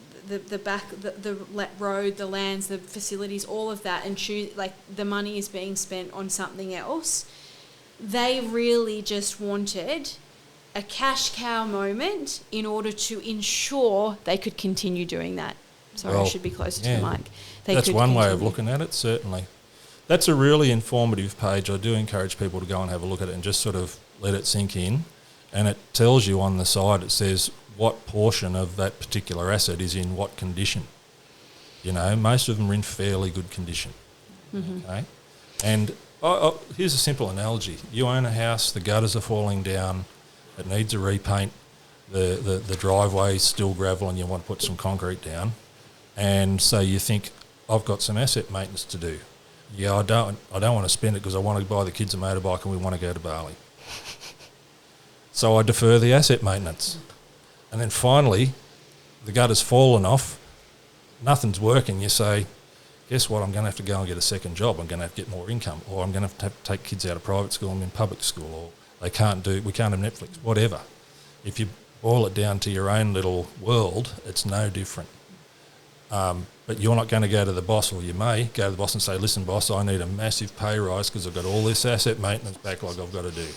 road, the lands, the facilities, all of that, and choose the money is being spent on something else, they really just wanted a cash cow moment in order to ensure they could continue doing that. Sorry, I should be closer to the mic. That's one way of looking at it, certainly. That's a really informative page. I do encourage people to go and have a look at it and just sort of let it sink in. And it tells you on the side, it says what portion of that particular asset is in what condition. Most of them are in fairly good condition. Mm-hmm. Okay? And here's a simple analogy. You own a house, the gutters are falling down, it needs a repaint, the driveway's still gravel and you want to put some concrete down. And so you think, I've got some asset maintenance to do. Yeah, I don't want to spend it because I want to buy the kids a motorbike and we want to go to Bali. So I defer the asset maintenance. And then finally, the gutter's fallen off, nothing's working. You say, guess what, I'm going to have to go and get a second job. I'm going to have to get more income, or I'm going to have to take kids out of private school and in public school, or we can't have Netflix, whatever. If you boil it down to your own little world, it's no different. But you're not going to go to the boss, or you may go to the boss and say, listen, boss, I need a massive pay rise because I've got all this asset maintenance backlog I've got to do.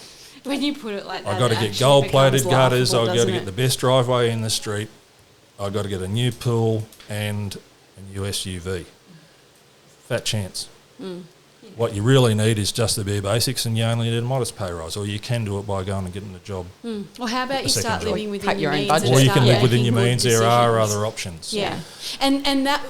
When you put it like that, I've got to get gold-plated gutters, I've got to get the best driveway in the street, I've got to get a new pool and a new SUV. Fat chance. Mm. What you really need is just the bare basics, and you only need a modest pay rise, or you can do it by going and getting a job. Mm. Well, how about you start living within your means? Or you can live within your means. There are other options. Yeah. And that,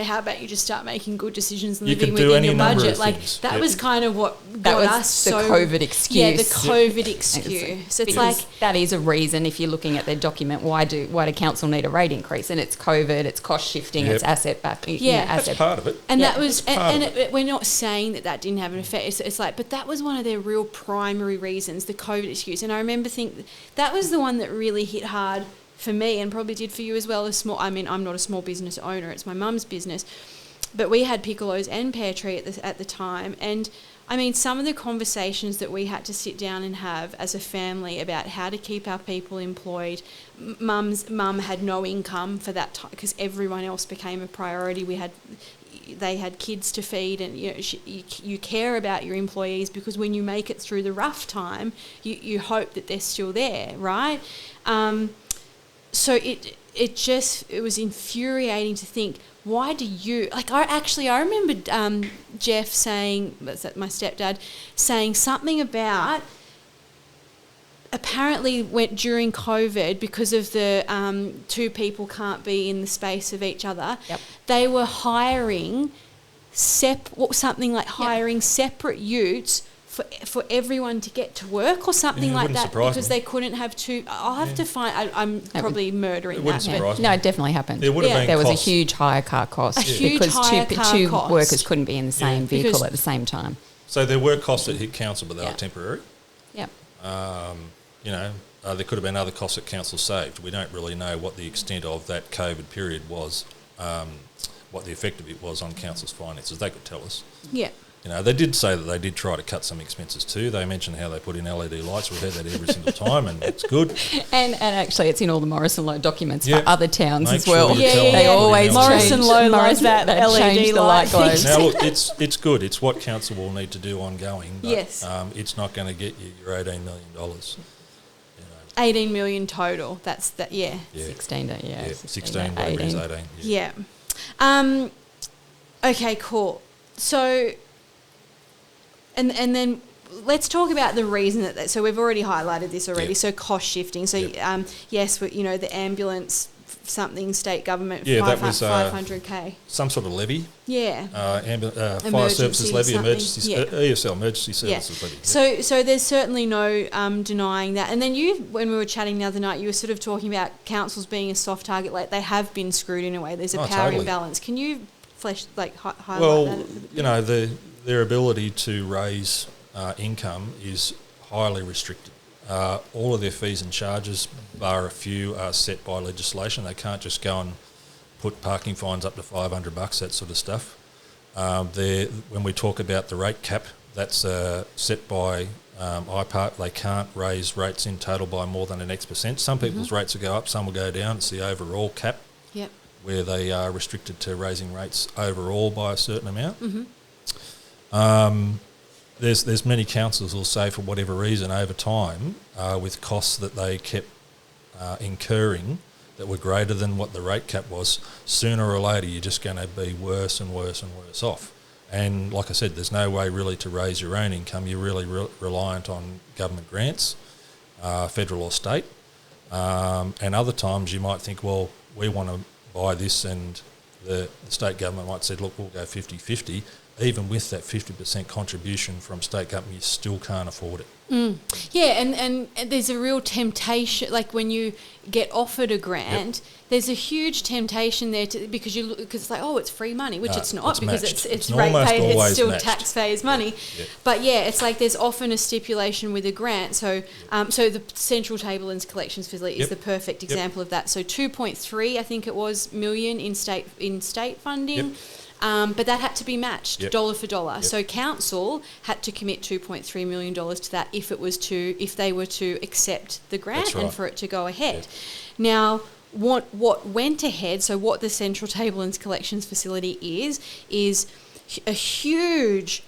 how about you just start making good decisions and living within your budget? That was kind of what got us the COVID excuse. Yeah, the COVID excuse. So it's that is a reason. If you're looking at their document, why do council need a rate increase? And it's COVID, it's cost shifting, it's asset back. That's part of it. And that was, we're not saying that didn't have an effect. It's but that was one of their real primary reasons, the COVID excuse. And I remember thinking that was the one that really hit hard for me, and probably did for you as well. I'm not a small business owner, it's my mum's business, but we had Piccolo's and Pear Tree at the time, and some of the conversations that we had to sit down and have as a family about how to keep our people employed. Mum had no income for that time because everyone else became a priority. They had kids to feed, and you care about your employees because when you make it through the rough time, you hope that they're still there, right? So it was infuriating to think, why do you I remember Jeff saying, my stepdad, saying something about apparently during COVID, because of the two people can't be in the space of each other, they were hiring hiring separate utes for everyone to get to work or something like that, because they couldn't have two. I'll have to find. I'm probably murdering that. No, it definitely happened. There was a huge hire car cost because two workers couldn't be in the same vehicle at the same time. So there were costs that hit council, but they were temporary. Yep. There could have been other costs that council saved. We don't really know what the extent of that COVID period was, what the effect of it was on council's finances. They could tell us. Yeah. They did say that they did try to cut some expenses too. They mentioned how they put in LED lights. We've had that every single time, and it's good. And actually, it's in all the Morrison Low documents for other towns Make as well. sure you tell them They to put in always LED. Morrison Low loves that they LED change the light light globes. Now, look, it's good. It's what council will need to do ongoing. But, Yes. it's not going to get you your $18 million. 18 million total. That's that. Yeah. 16 to, Yeah, 16, whatever it is, 18. Yeah. Okay, cool. So, and then let's talk about the reason that. So we've already highlighted this already. Yep. So cost shifting. So yes, the ambulance something state government. Yeah, that was 500K. Some sort of levy. Yeah. Fire services levy, something. ESL emergency services levy. So there's certainly no denying that. And then when we were chatting the other night, you were sort of talking about councils being a soft target. Like they have been screwed in a way. There's a power imbalance. Can you highlight that? Their ability to raise income is highly restricted. All of their fees and charges, bar a few, are set by legislation. They can't just go and put parking fines up to $500, that sort of stuff. When we talk about the rate cap, that's set by IPART. They can't raise rates in total by more than an X percent. Some people's rates will go up, some will go down. It's the overall cap where they are restricted to raising rates overall by a certain amount. There's many councils will say for whatever reason over time with costs that they kept incurring that were greater than what the rate cap was, sooner or later you're just going to be worse and worse and worse off. And like I said, there's no way really to raise your own income. You're really reliant on government grants, federal or state. And other times you might think, well, we want to buy this, and the state government might say, look, we'll go 50-50. Even with that 50% contribution from state government, you still can't afford it. Yeah, and there's a real temptation, like when you get offered a grant, there's a huge temptation there because it's like, oh, it's free money, which it's not, because it's rate paid, it's still matched. Taxpayers' money. But it's like there's often a stipulation with a grant. So so the Central Table and Collections Facility is the perfect example of that. So 2.3, I think it was, million in state funding. But that had to be matched dollar for dollar. So council had to commit $2.3 million to that if they were to accept the grant and for it to go ahead. Now, what went ahead, so what the Central Table and Collections Facility is a huge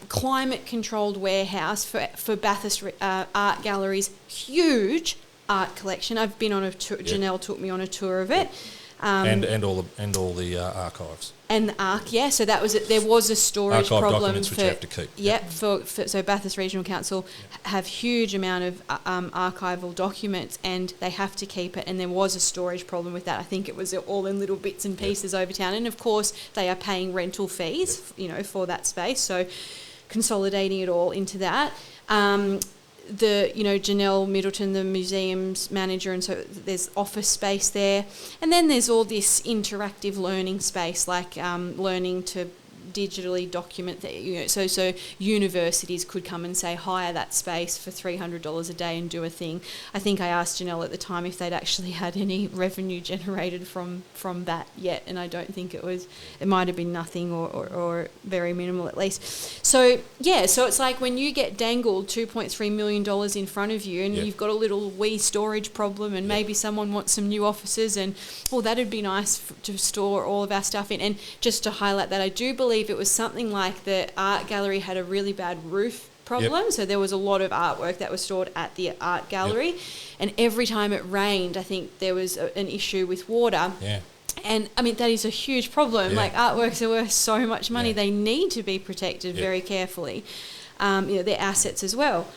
climate-controlled warehouse for Bathurst Art Gallery's huge art collection. I've been on a tour. Janelle took me on a tour of it. And all the archives. And the ARC, so that was it. There was a storage archive problem documents which you have to keep. So Bathurst Regional Council have huge amount of archival documents, and they have to keep it. And there was a storage problem with that. I think it was all in little bits and pieces over town. And of course, they are paying rental fees, for that space. So consolidating it all into that. Janelle Middleton, the museum's manager, and so there's office space there. And then there's all this interactive learning space, like learning to digitally document that, so universities could come and say hire that space for $300 a day and do a thing. I think I asked Janelle at the time if they'd actually had any revenue generated from that yet, and I don't think it might have been nothing or very minimal at least. So it's like when you get dangled $2.3 million in front of you, and you've got a little wee storage problem, and maybe someone wants some new offices, and that'd be nice to store all of our stuff in. And just to highlight that, I do believe it was something like the art gallery had a really bad roof problem, so there was a lot of artwork that was stored at the art gallery, and every time it rained, I think there was an issue with water. And I mean, that is a huge problem. Like, artworks are worth so much money. They need to be protected very carefully. Their assets as well.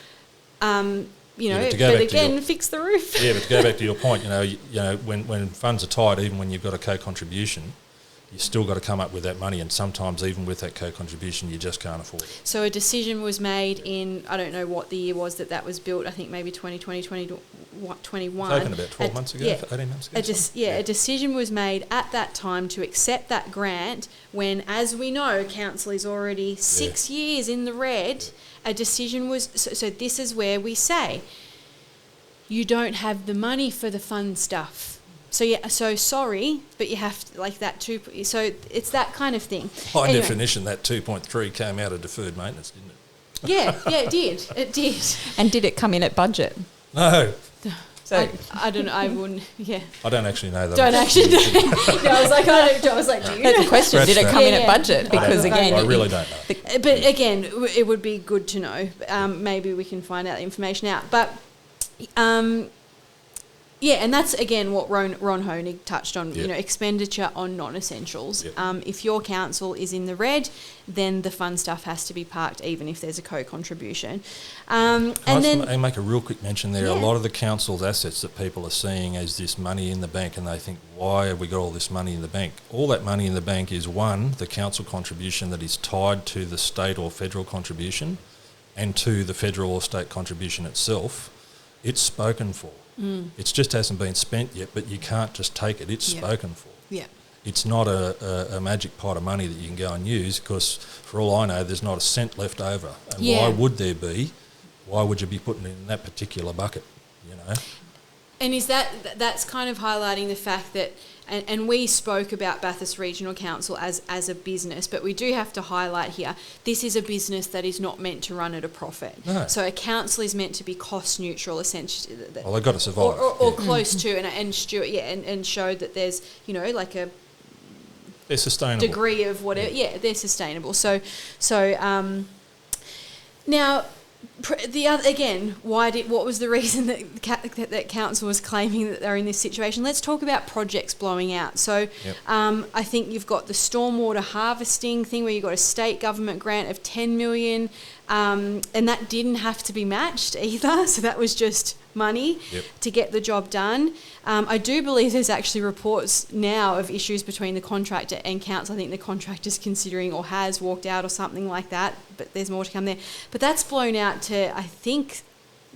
But again, fix the roof. But to go back to your point, when funds are tight, even when you've got a co-contribution, you still got to come up with that money, and sometimes even with that co-contribution, you just can't afford it. So a decision was made in, I don't know what the year was that was built, I think maybe 2020, 2021. It's opened about 12 months ago, 18 months ago. A decision was made at that time to accept that grant when, as we know, council is already 6 years in the red. A decision was, so this is where we say, you don't have the money for the fun stuff. So sorry, but you have to, like that too. So it's that kind of thing. By definition, that 2.3 came out of deferred maintenance, didn't it? Yeah, it did. It did. And did it come in at budget? No. So I don't know. I wouldn't. Yeah. I don't actually know that. Don't actually know. No, I was like, do you that's know? a question. Did it come in at budget? Because again, I really don't know. But again, it would be good to know. Maybe we can find out the information out. But yeah, and that's again what Ron Honig touched on. Yep. Expenditure on non-essentials. Yep. If your council is in the red, then the fun stuff has to be parked, even if there's a co-contribution. I make a real quick mention there. Yeah. A lot of the council's assets that people are seeing as this money in the bank, and they think, why have we got all this money in the bank? All that money in the bank is, one, the council contribution that is tied to the state or federal contribution, and two, the federal or state contribution itself. It's spoken for. It just hasn't been spent yet, but you can't just take it. It's spoken for. Yeah. It's not a magic pot of money that you can go and use, because for all I know, there's not a cent left over. And why would there be? Why would you be putting it in that particular bucket, And is that's kind of highlighting the fact that, and we spoke about Bathurst Regional Council as a business, but we do have to highlight here, this is a business that is not meant to run at a profit. No. So a council is meant to be cost neutral, essentially. Well, they've got to survive. Or close to, and show that there's, like a they're sustainable degree of whatever. Yeah, they're sustainable. So now, what was the reason that council was claiming that they're in this situation? Let's talk about projects blowing out. So I think you've got the stormwater harvesting thing where you've got a state government grant of 10 million, and that didn't have to be matched either. So that was just money to get the job done. I do believe there's actually reports now of issues between the contractor and council. I think the contractor's considering or has walked out or something like that, but there's more to come there. But that's blown out to, I think,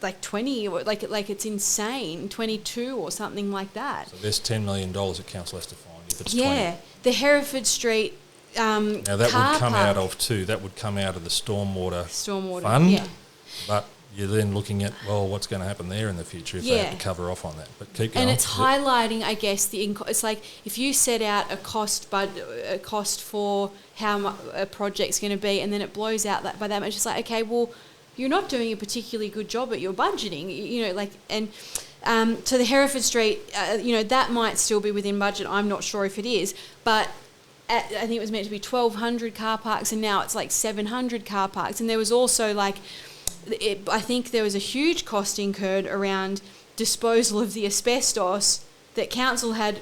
like 20, or like it's insane, 22 or something like that. So there's $10 million that council has to find if it's 20. The Hereford Street now that car would come park. out of two. That would come out of the stormwater fund. Yeah. But you're then looking at, what's going to happen there in the future if they have to cover off on that. But keep going. And it's highlighting, I guess, it's like if you set out a cost for how a project's going to be, and then it blows out by that much. It's like, okay, well, you're not doing a particularly good job at your budgeting, so the Hereford Street, that might still be within budget. I'm not sure if it is, but I think it was meant to be 1,200 car parks, and now it's like 700 car parks. And there was also I think there was a huge cost incurred around disposal of the asbestos that council had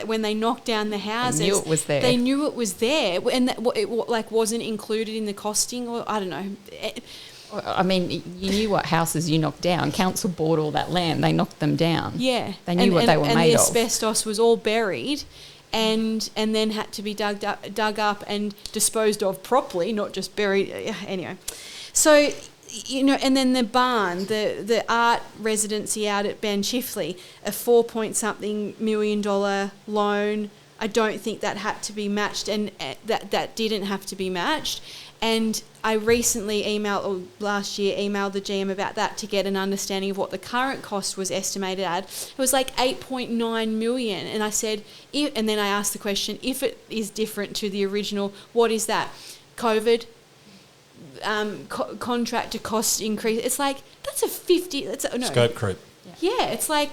when they knocked down the houses. They knew it was there. They knew it was there, and that it wasn't included in the costing, or I don't know. I mean, you knew what houses you knocked down. Council bought all that land. They knocked them down. Yeah. They knew what they were made of. And the asbestos was all buried and then had to be dug up and disposed of properly, not just buried. Anyway. So, and then the barn, the art residency out at Ben Chifley, a $4-point-something million loan. I don't think that had to be matched, and that didn't have to be matched. And I recently last year emailed the GM about that to get an understanding of what the current cost was estimated at. It was like $8.9 million. And I said, and then I asked the question, if it is different to the original, what is that? COVID, contractor cost increase. It's like, that's a 50, scope creep. Yeah, it's like,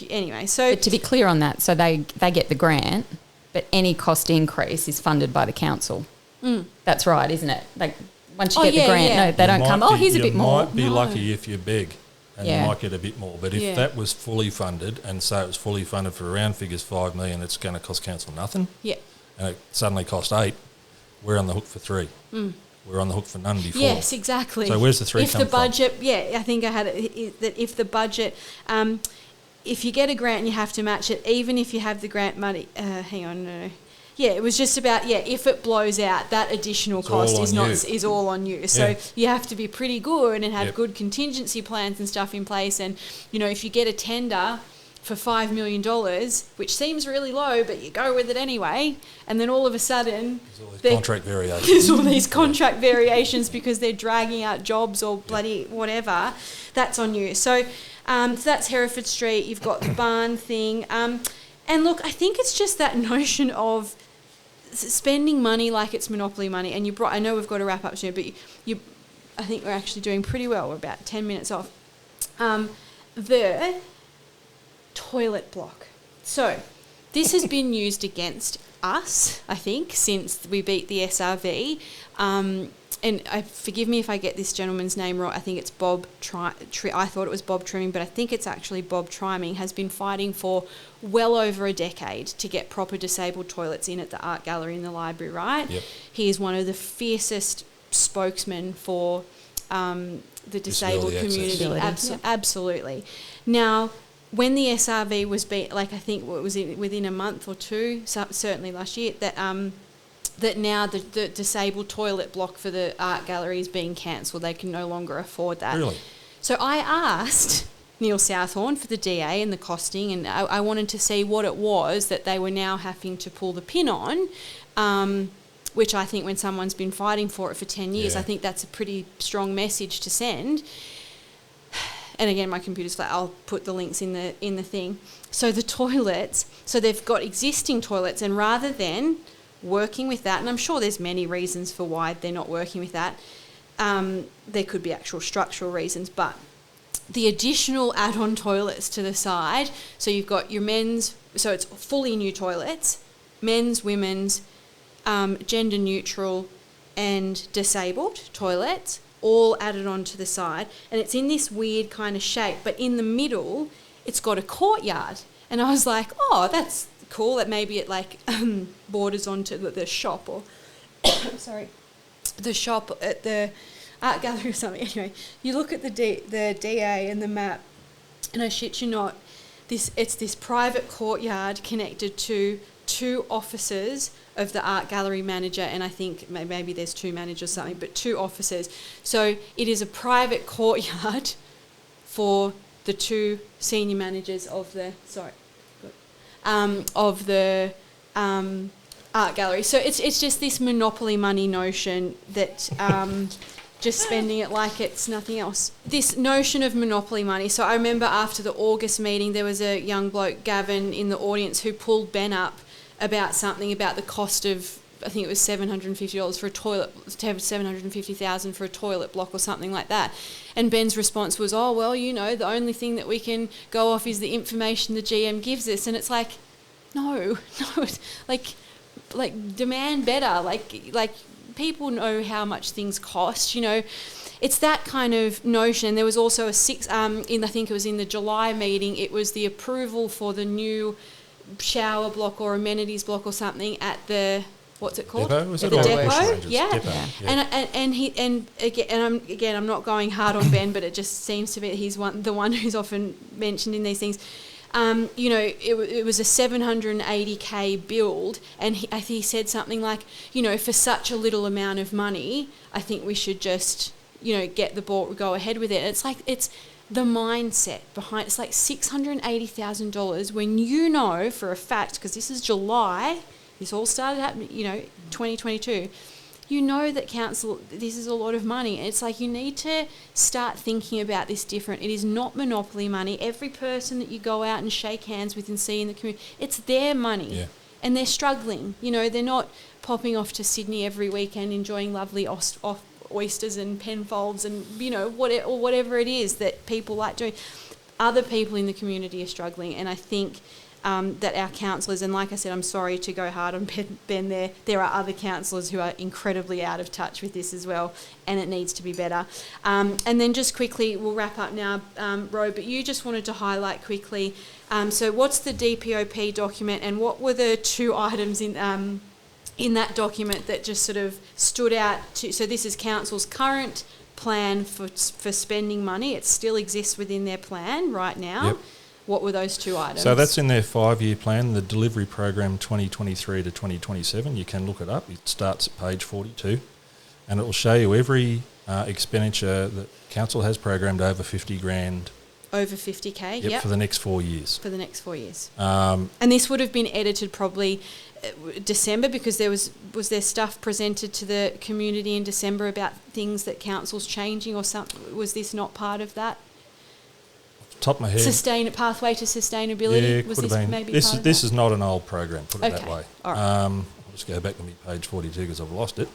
anyway. So, but to be clear on that, so they get the grant, but any cost increase is funded by the council. That's right, isn't it? Like, once you get the grant, no, they don't come, here's a bit more. You might be lucky if you're big, and you might get a bit more. But if that was fully funded, and say it was fully funded for around figures $5 million, it's going to cost council nothing. Yeah. And it suddenly cost $8 million, we're on the hook for $3 million. We're on the hook for none before. Yes, exactly. So where's the $3 million come from? If the budget, I think I had it, that if the budget, if you get a grant and you have to match it, even if you have the grant money, Yeah, it was just about, if it blows out, that additional cost is all on you. So you have to be pretty good and have good contingency plans and stuff in place. And, if you get a tender for $5 million, which seems really low, but you go with it anyway. And then all of a sudden, there's all these contract variations. There's all these contract variations because they're dragging out jobs or bloody whatever. That's on you. So that's Hereford Street. You've got the barn thing. And look, I think it's just that notion of spending money like it's monopoly money. And I know we've got to wrap up soon, but I think we're actually doing pretty well. We're about 10 minutes off. The toilet block. So this has been used against us, I think, since we beat the SRV. And forgive me if I get this gentleman's name wrong. I think it's Bob. I thought it was Bob Trimming, but I think it's actually Bob Triming. Has been fighting for well over a decade to get proper disabled toilets in at the art gallery in the library. Right? Yep. He is one of the fiercest spokesmen for the disabled community. Absolutely. Now, when the SRV was beat, I think it was within a month or two, certainly last year, that now the disabled toilet block for the art gallery is being cancelled. They can no longer afford that. Really? So I asked Neil Southhorn for the DA and the costing, and I wanted to see what it was that they were now having to pull the pin on, which I think when someone's been fighting for it for 10 years, I think that's a pretty strong message to send. And again, my computer's flat. I'll put the links in the thing. So the toilets, so they've got existing toilets, and rather than working with that, and I'm sure there's many reasons for why they're not working with that. There could be actual structural reasons, but the additional add-on toilets to the side, so you've got your men's, so it's fully new toilets, men's, women's, gender neutral and disabled toilets, all added on to the side, and it's in this weird kind of shape, but in the middle it's got a courtyard. And I was like, oh, that's cool, that maybe it borders onto the shop or the shop at the art gallery or something. Anyway, you look at the DA and the map, and I shit you not, it's this private courtyard connected to two offices of the art gallery manager, and I think maybe there's two managers or something, but two offices. So it is a private courtyard for the two senior managers of the art gallery. So it's just this monopoly money notion that just spending it like it's nothing else. This notion of monopoly money. So I remember after the August meeting, there was a young bloke, Gavin, in the audience who pulled Ben up about something about the cost of, I think it was $750 for a toilet, to have $750,000 for a toilet block or something like that. And Ben's response was, oh, well, the only thing that we can go off is the information the GM gives us. And it's like, no, like demand better. Like people know how much things cost, It's that kind of notion. And there was also I think it was in the July meeting, it was the approval for the new shower block or amenities block or something at the, what's it called? Depot? Was at it the or depot? Yeah. Depot. Yeah. I'm not going hard on Ben, but it just seems to be he's the one who's often mentioned in these things. It was a $780K build, and he said something like, for such a little amount of money, I think we should just, get the ball, go ahead with it. It's like, it's the mindset behind, it's like $680,000 when for a fact, because this is July, this all started happening, 2022, that council, this is a lot of money. It's like you need to start thinking about this different. It is not monopoly money. Every person that you go out and shake hands with and see in the community, it's their money. Yeah. And they're struggling. They're not popping off to Sydney every weekend enjoying lovely oysters and Penfolds and, whatever it is that people like doing. Other people in the community are struggling, and I think that our councillors, and like I said, I'm sorry to go hard on Ben there are other councillors who are incredibly out of touch with this as well, and it needs to be better. And then just quickly, we'll wrap up now, Ro, but you just wanted to highlight quickly, so what's the DPOP document, and what were the two items in that document that just sort of stood out so this is council's current plan for spending money. It still exists within their plan right now. Yep. What were those two items? So that's in their 5-year plan, the delivery program 2023 to 2027. You can look it up. It starts at page 42, and it will show you every expenditure that council has programmed over $50,000 Over 50K, Yep, for the next 4 years. For the next 4 years. Um, And this would have been edited probably December, because was there stuff presented to the community in December about things that council's changing or something? Was this not part of that? top of my head. Pathway to sustainability? Yeah, was could this have been. maybe This part is of this that? is not an old program. Put it that Okay, way. all right. I'll just go back to me page 42 because I've lost it.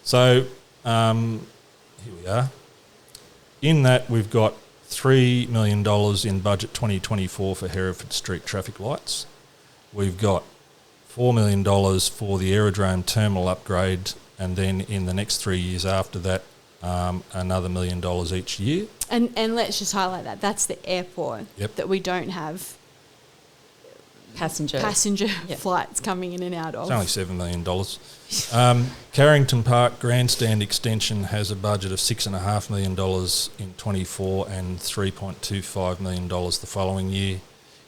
So here we are. In that, we've got $3 million in budget 2024 for Hereford Street traffic lights. We've got $4 million for the aerodrome terminal upgrade, and then in the next 3 years after that, another $1 million each year. And let's just highlight that. That's the airport that we don't have Passenger flights coming in and out of. It's only $7 million. Carrington Park Grandstand Extension has a budget of $6.5 million in 24 and $3.25 million the following year.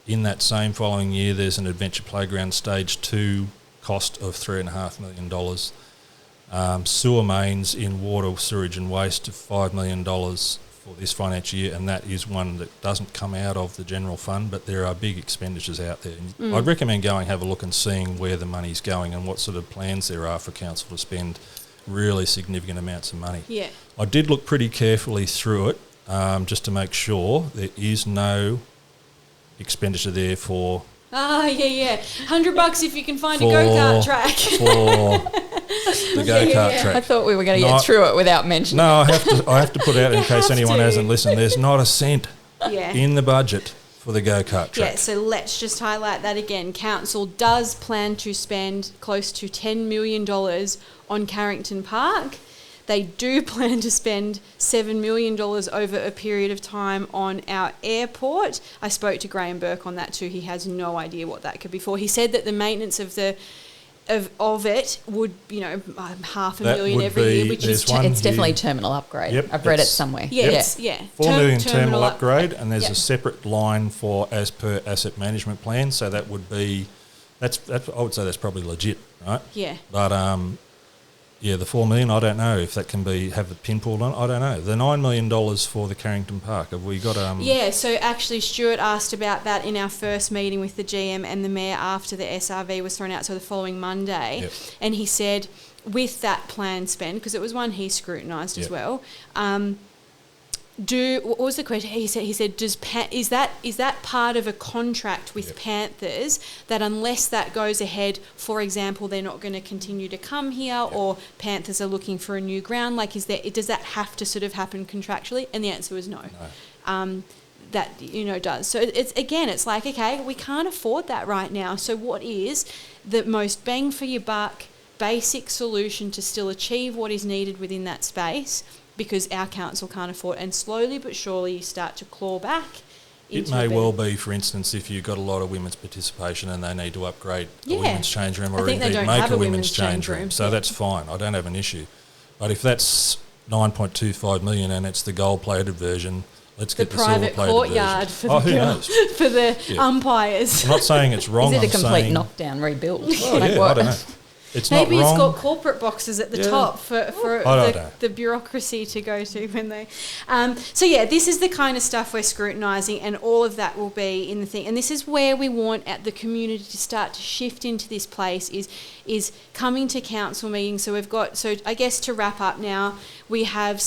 In that same following year, there's an Adventure Playground Stage 2 cost of $3.5 million. Sewer mains in water, sewage and waste of $5 million for this financial year, and that is one that doesn't come out of the general fund, but there are big expenditures out there. I'd recommend going have a look and seeing where the money's going and what sort of plans there are for council to spend really significant amounts of money. Yeah. I did look pretty carefully through it just to make sure there is no expenditure there for... $100 if you can find a go-kart track. For the go-kart track. I thought we were going to get through it without mentioning. No, I have to put out in case anyone hasn't listened. There's not a cent in the budget for the go-kart track. Yeah, so let's just highlight that again. Council does plan to spend close to $10 million on Carrington Park. They do plan to spend $7 million over a period of time on our airport. I spoke to Graham Burke on that too. He has no idea what that could be for. He said that the maintenance of it would, $500,000 every year, which is it's definitely terminal upgrade. Yep, I've read it somewhere. Yes, $4 million terminal upgrade, and there's a separate line for as per asset management plan. So that would be, that's I would say that's probably legit, right? Yeah. But the $4 million, I don't know if that can have it pinpooled on. I don't know. The $9 million for the Carrington Park, have we got? So actually Stuart asked about that in our first meeting with the GM and the Mayor after the SRV was thrown out, so the following Monday. And he said, with that planned spend, because it was one he scrutinised as well, what was the question? He said, is that part of a contract with Panthers that unless that goes ahead, for example, they're not going to continue to come here, or Panthers are looking for a new ground? Like, does that have to sort of happen contractually? And the answer was no. That does. So it's like, okay, we can't afford that right now. So what is the most bang for your buck, basic solution to still achieve what is needed within that space? Because our council can't afford, and slowly but surely you start to claw back. It may well be, for instance, if you've got a lot of women's participation and they need to upgrade a women's change room, or indeed make a women's change room. So that's fine. I don't have an issue. But if that's $9.25 million and it's the gold-plated version, let's get the silver-plated version. The private courtyard for the umpires. I'm not saying it's wrong. Is it a complete knockdown rebuild? I don't know. Maybe it's got corporate boxes at the top for the bureaucracy to go to when they... this is the kind of stuff we're scrutinising, and all of that will be in the thing. And this is where we want the community to start to shift into this place, is coming to council meetings. So I guess to wrap up now, we have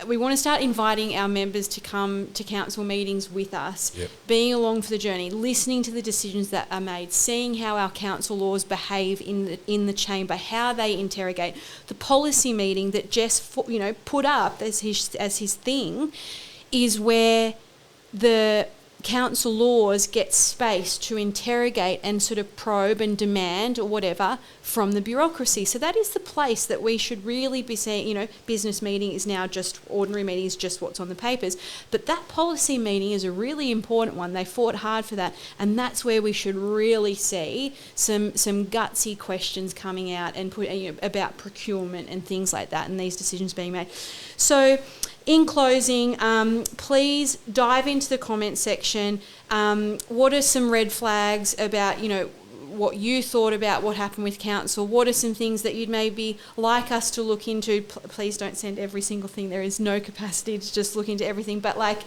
we want to start inviting our members to come to council meetings with us, being along for the journey, listening to the decisions that are made, seeing how our council laws behave in the chamber, how they interrogate. The policy meeting that Jess put up as his thing is where the council laws get space to interrogate and sort of probe and demand or whatever from the bureaucracy. So that is the place that we should really be saying, business meeting is now just ordinary meeting, is just what's on the papers. But that policy meeting is a really important one. They fought hard for that. And that's where we should really see some gutsy questions coming out and about procurement and things like that, and these decisions being made. So in closing, please dive into the comment section. What are some red flags about, what you thought about what happened with council. What are some things that you'd maybe like us to look into? Please don't send every single thing. There is no capacity to just look into everything. But like,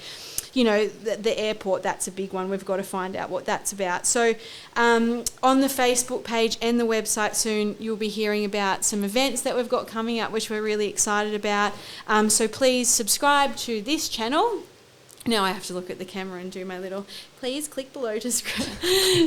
you know, the airport, that's a big one. We've got to find out what that's about. So on the Facebook page and the website soon, you'll be hearing about some events that we've got coming up, which we're really excited about. So please subscribe to this channel. Now I have to look at the camera and do my little, please click below to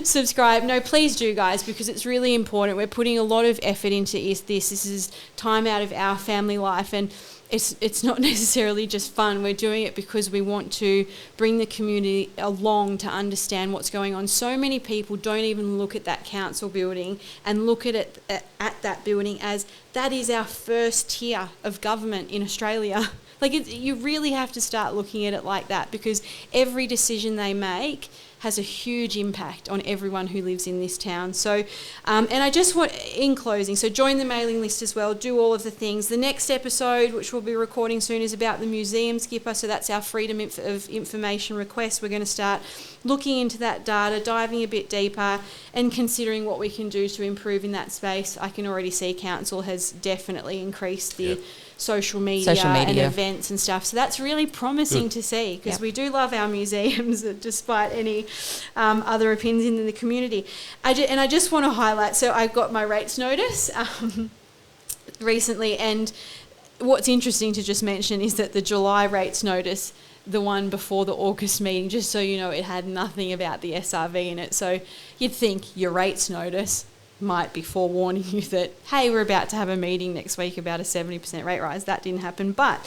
subscribe. No, please do, guys, because it's really important. We're putting a lot of effort into this. This is time out of our family life, and it's not necessarily just fun. We're doing it because we want to bring the community along to understand what's going on. So many people don't even look at that council building and look at it at that building as that is our first tier of government in Australia. Like, you really have to start looking at it like that, because every decision they make has a huge impact on everyone who lives in this town. So, and I just want, in closing, so join the mailing list as well, do all of the things. The next episode, which we'll be recording soon, is about the museum skipper. So that's our freedom of information request. We're going to start looking into that data, diving a bit deeper, and considering what we can do to improve in that space. I can already see council has definitely increased the social media and events and stuff. So that's really promising to see, because we do love our museums despite any other opinions in the community. And I just want to highlight, so I got my rates notice recently, and what's interesting to just mention is that the July rates notice, the one before the August meeting, just so you know, it had nothing about the SRV in it. So you'd think your rates notice might be forewarning you that, hey, we're about to have a meeting next week about a 70% rate rise. That didn't happen. But,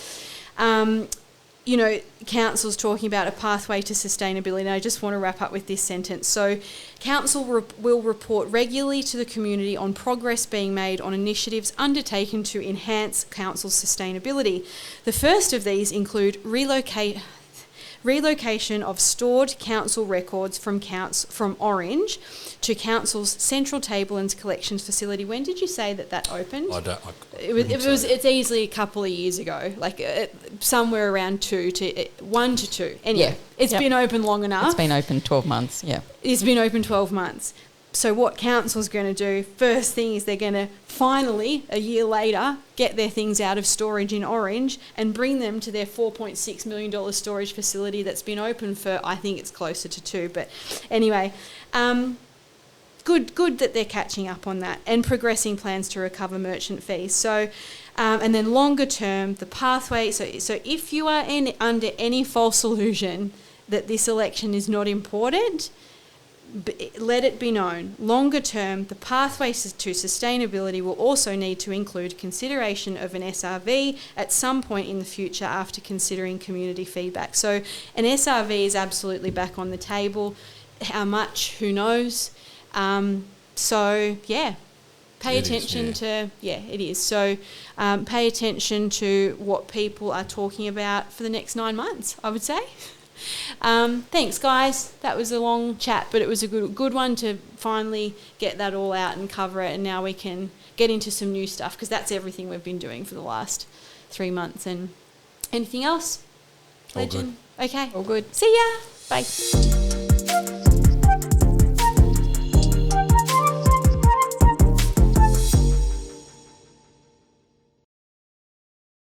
you know, council's talking about a pathway to sustainability. And I just want to wrap up with this sentence. So council will report regularly to the community on progress being made on initiatives undertaken to enhance council's sustainability. The first of these include relocation of stored council records from Orange to council's central table and collections facility. When did you say that opened? It's easily a couple of years ago, like somewhere around 1 to 2. Anyway, it's been open long enough. It's been open 12 months. It's been open 12 months. So what council's going to do, first thing is they're going to finally, a year later, get their things out of storage in Orange and bring them to their $4.6 million storage facility that's been open for, I think it's closer to 2. But anyway, good that they're catching up on that and progressing plans to recover merchant fees. So, and then longer term, the pathway. So if you are under any false illusion that this election is not important, let it be known, longer term, the pathway to sustainability will also need to include consideration of an SRV at some point in the future after considering community feedback. So an SRV is absolutely back on the table. How much? Who knows? So, pay attention to... Yeah, it is. So pay attention to what people are talking about for the next 9 months, I would say. Thanks, guys. That was a long chat, but it was a good one to finally get that all out and cover it, and now we can get into some new stuff, because that's everything we've been doing for the last 3 months. And anything else? All good. Okay. All good. See ya. Bye.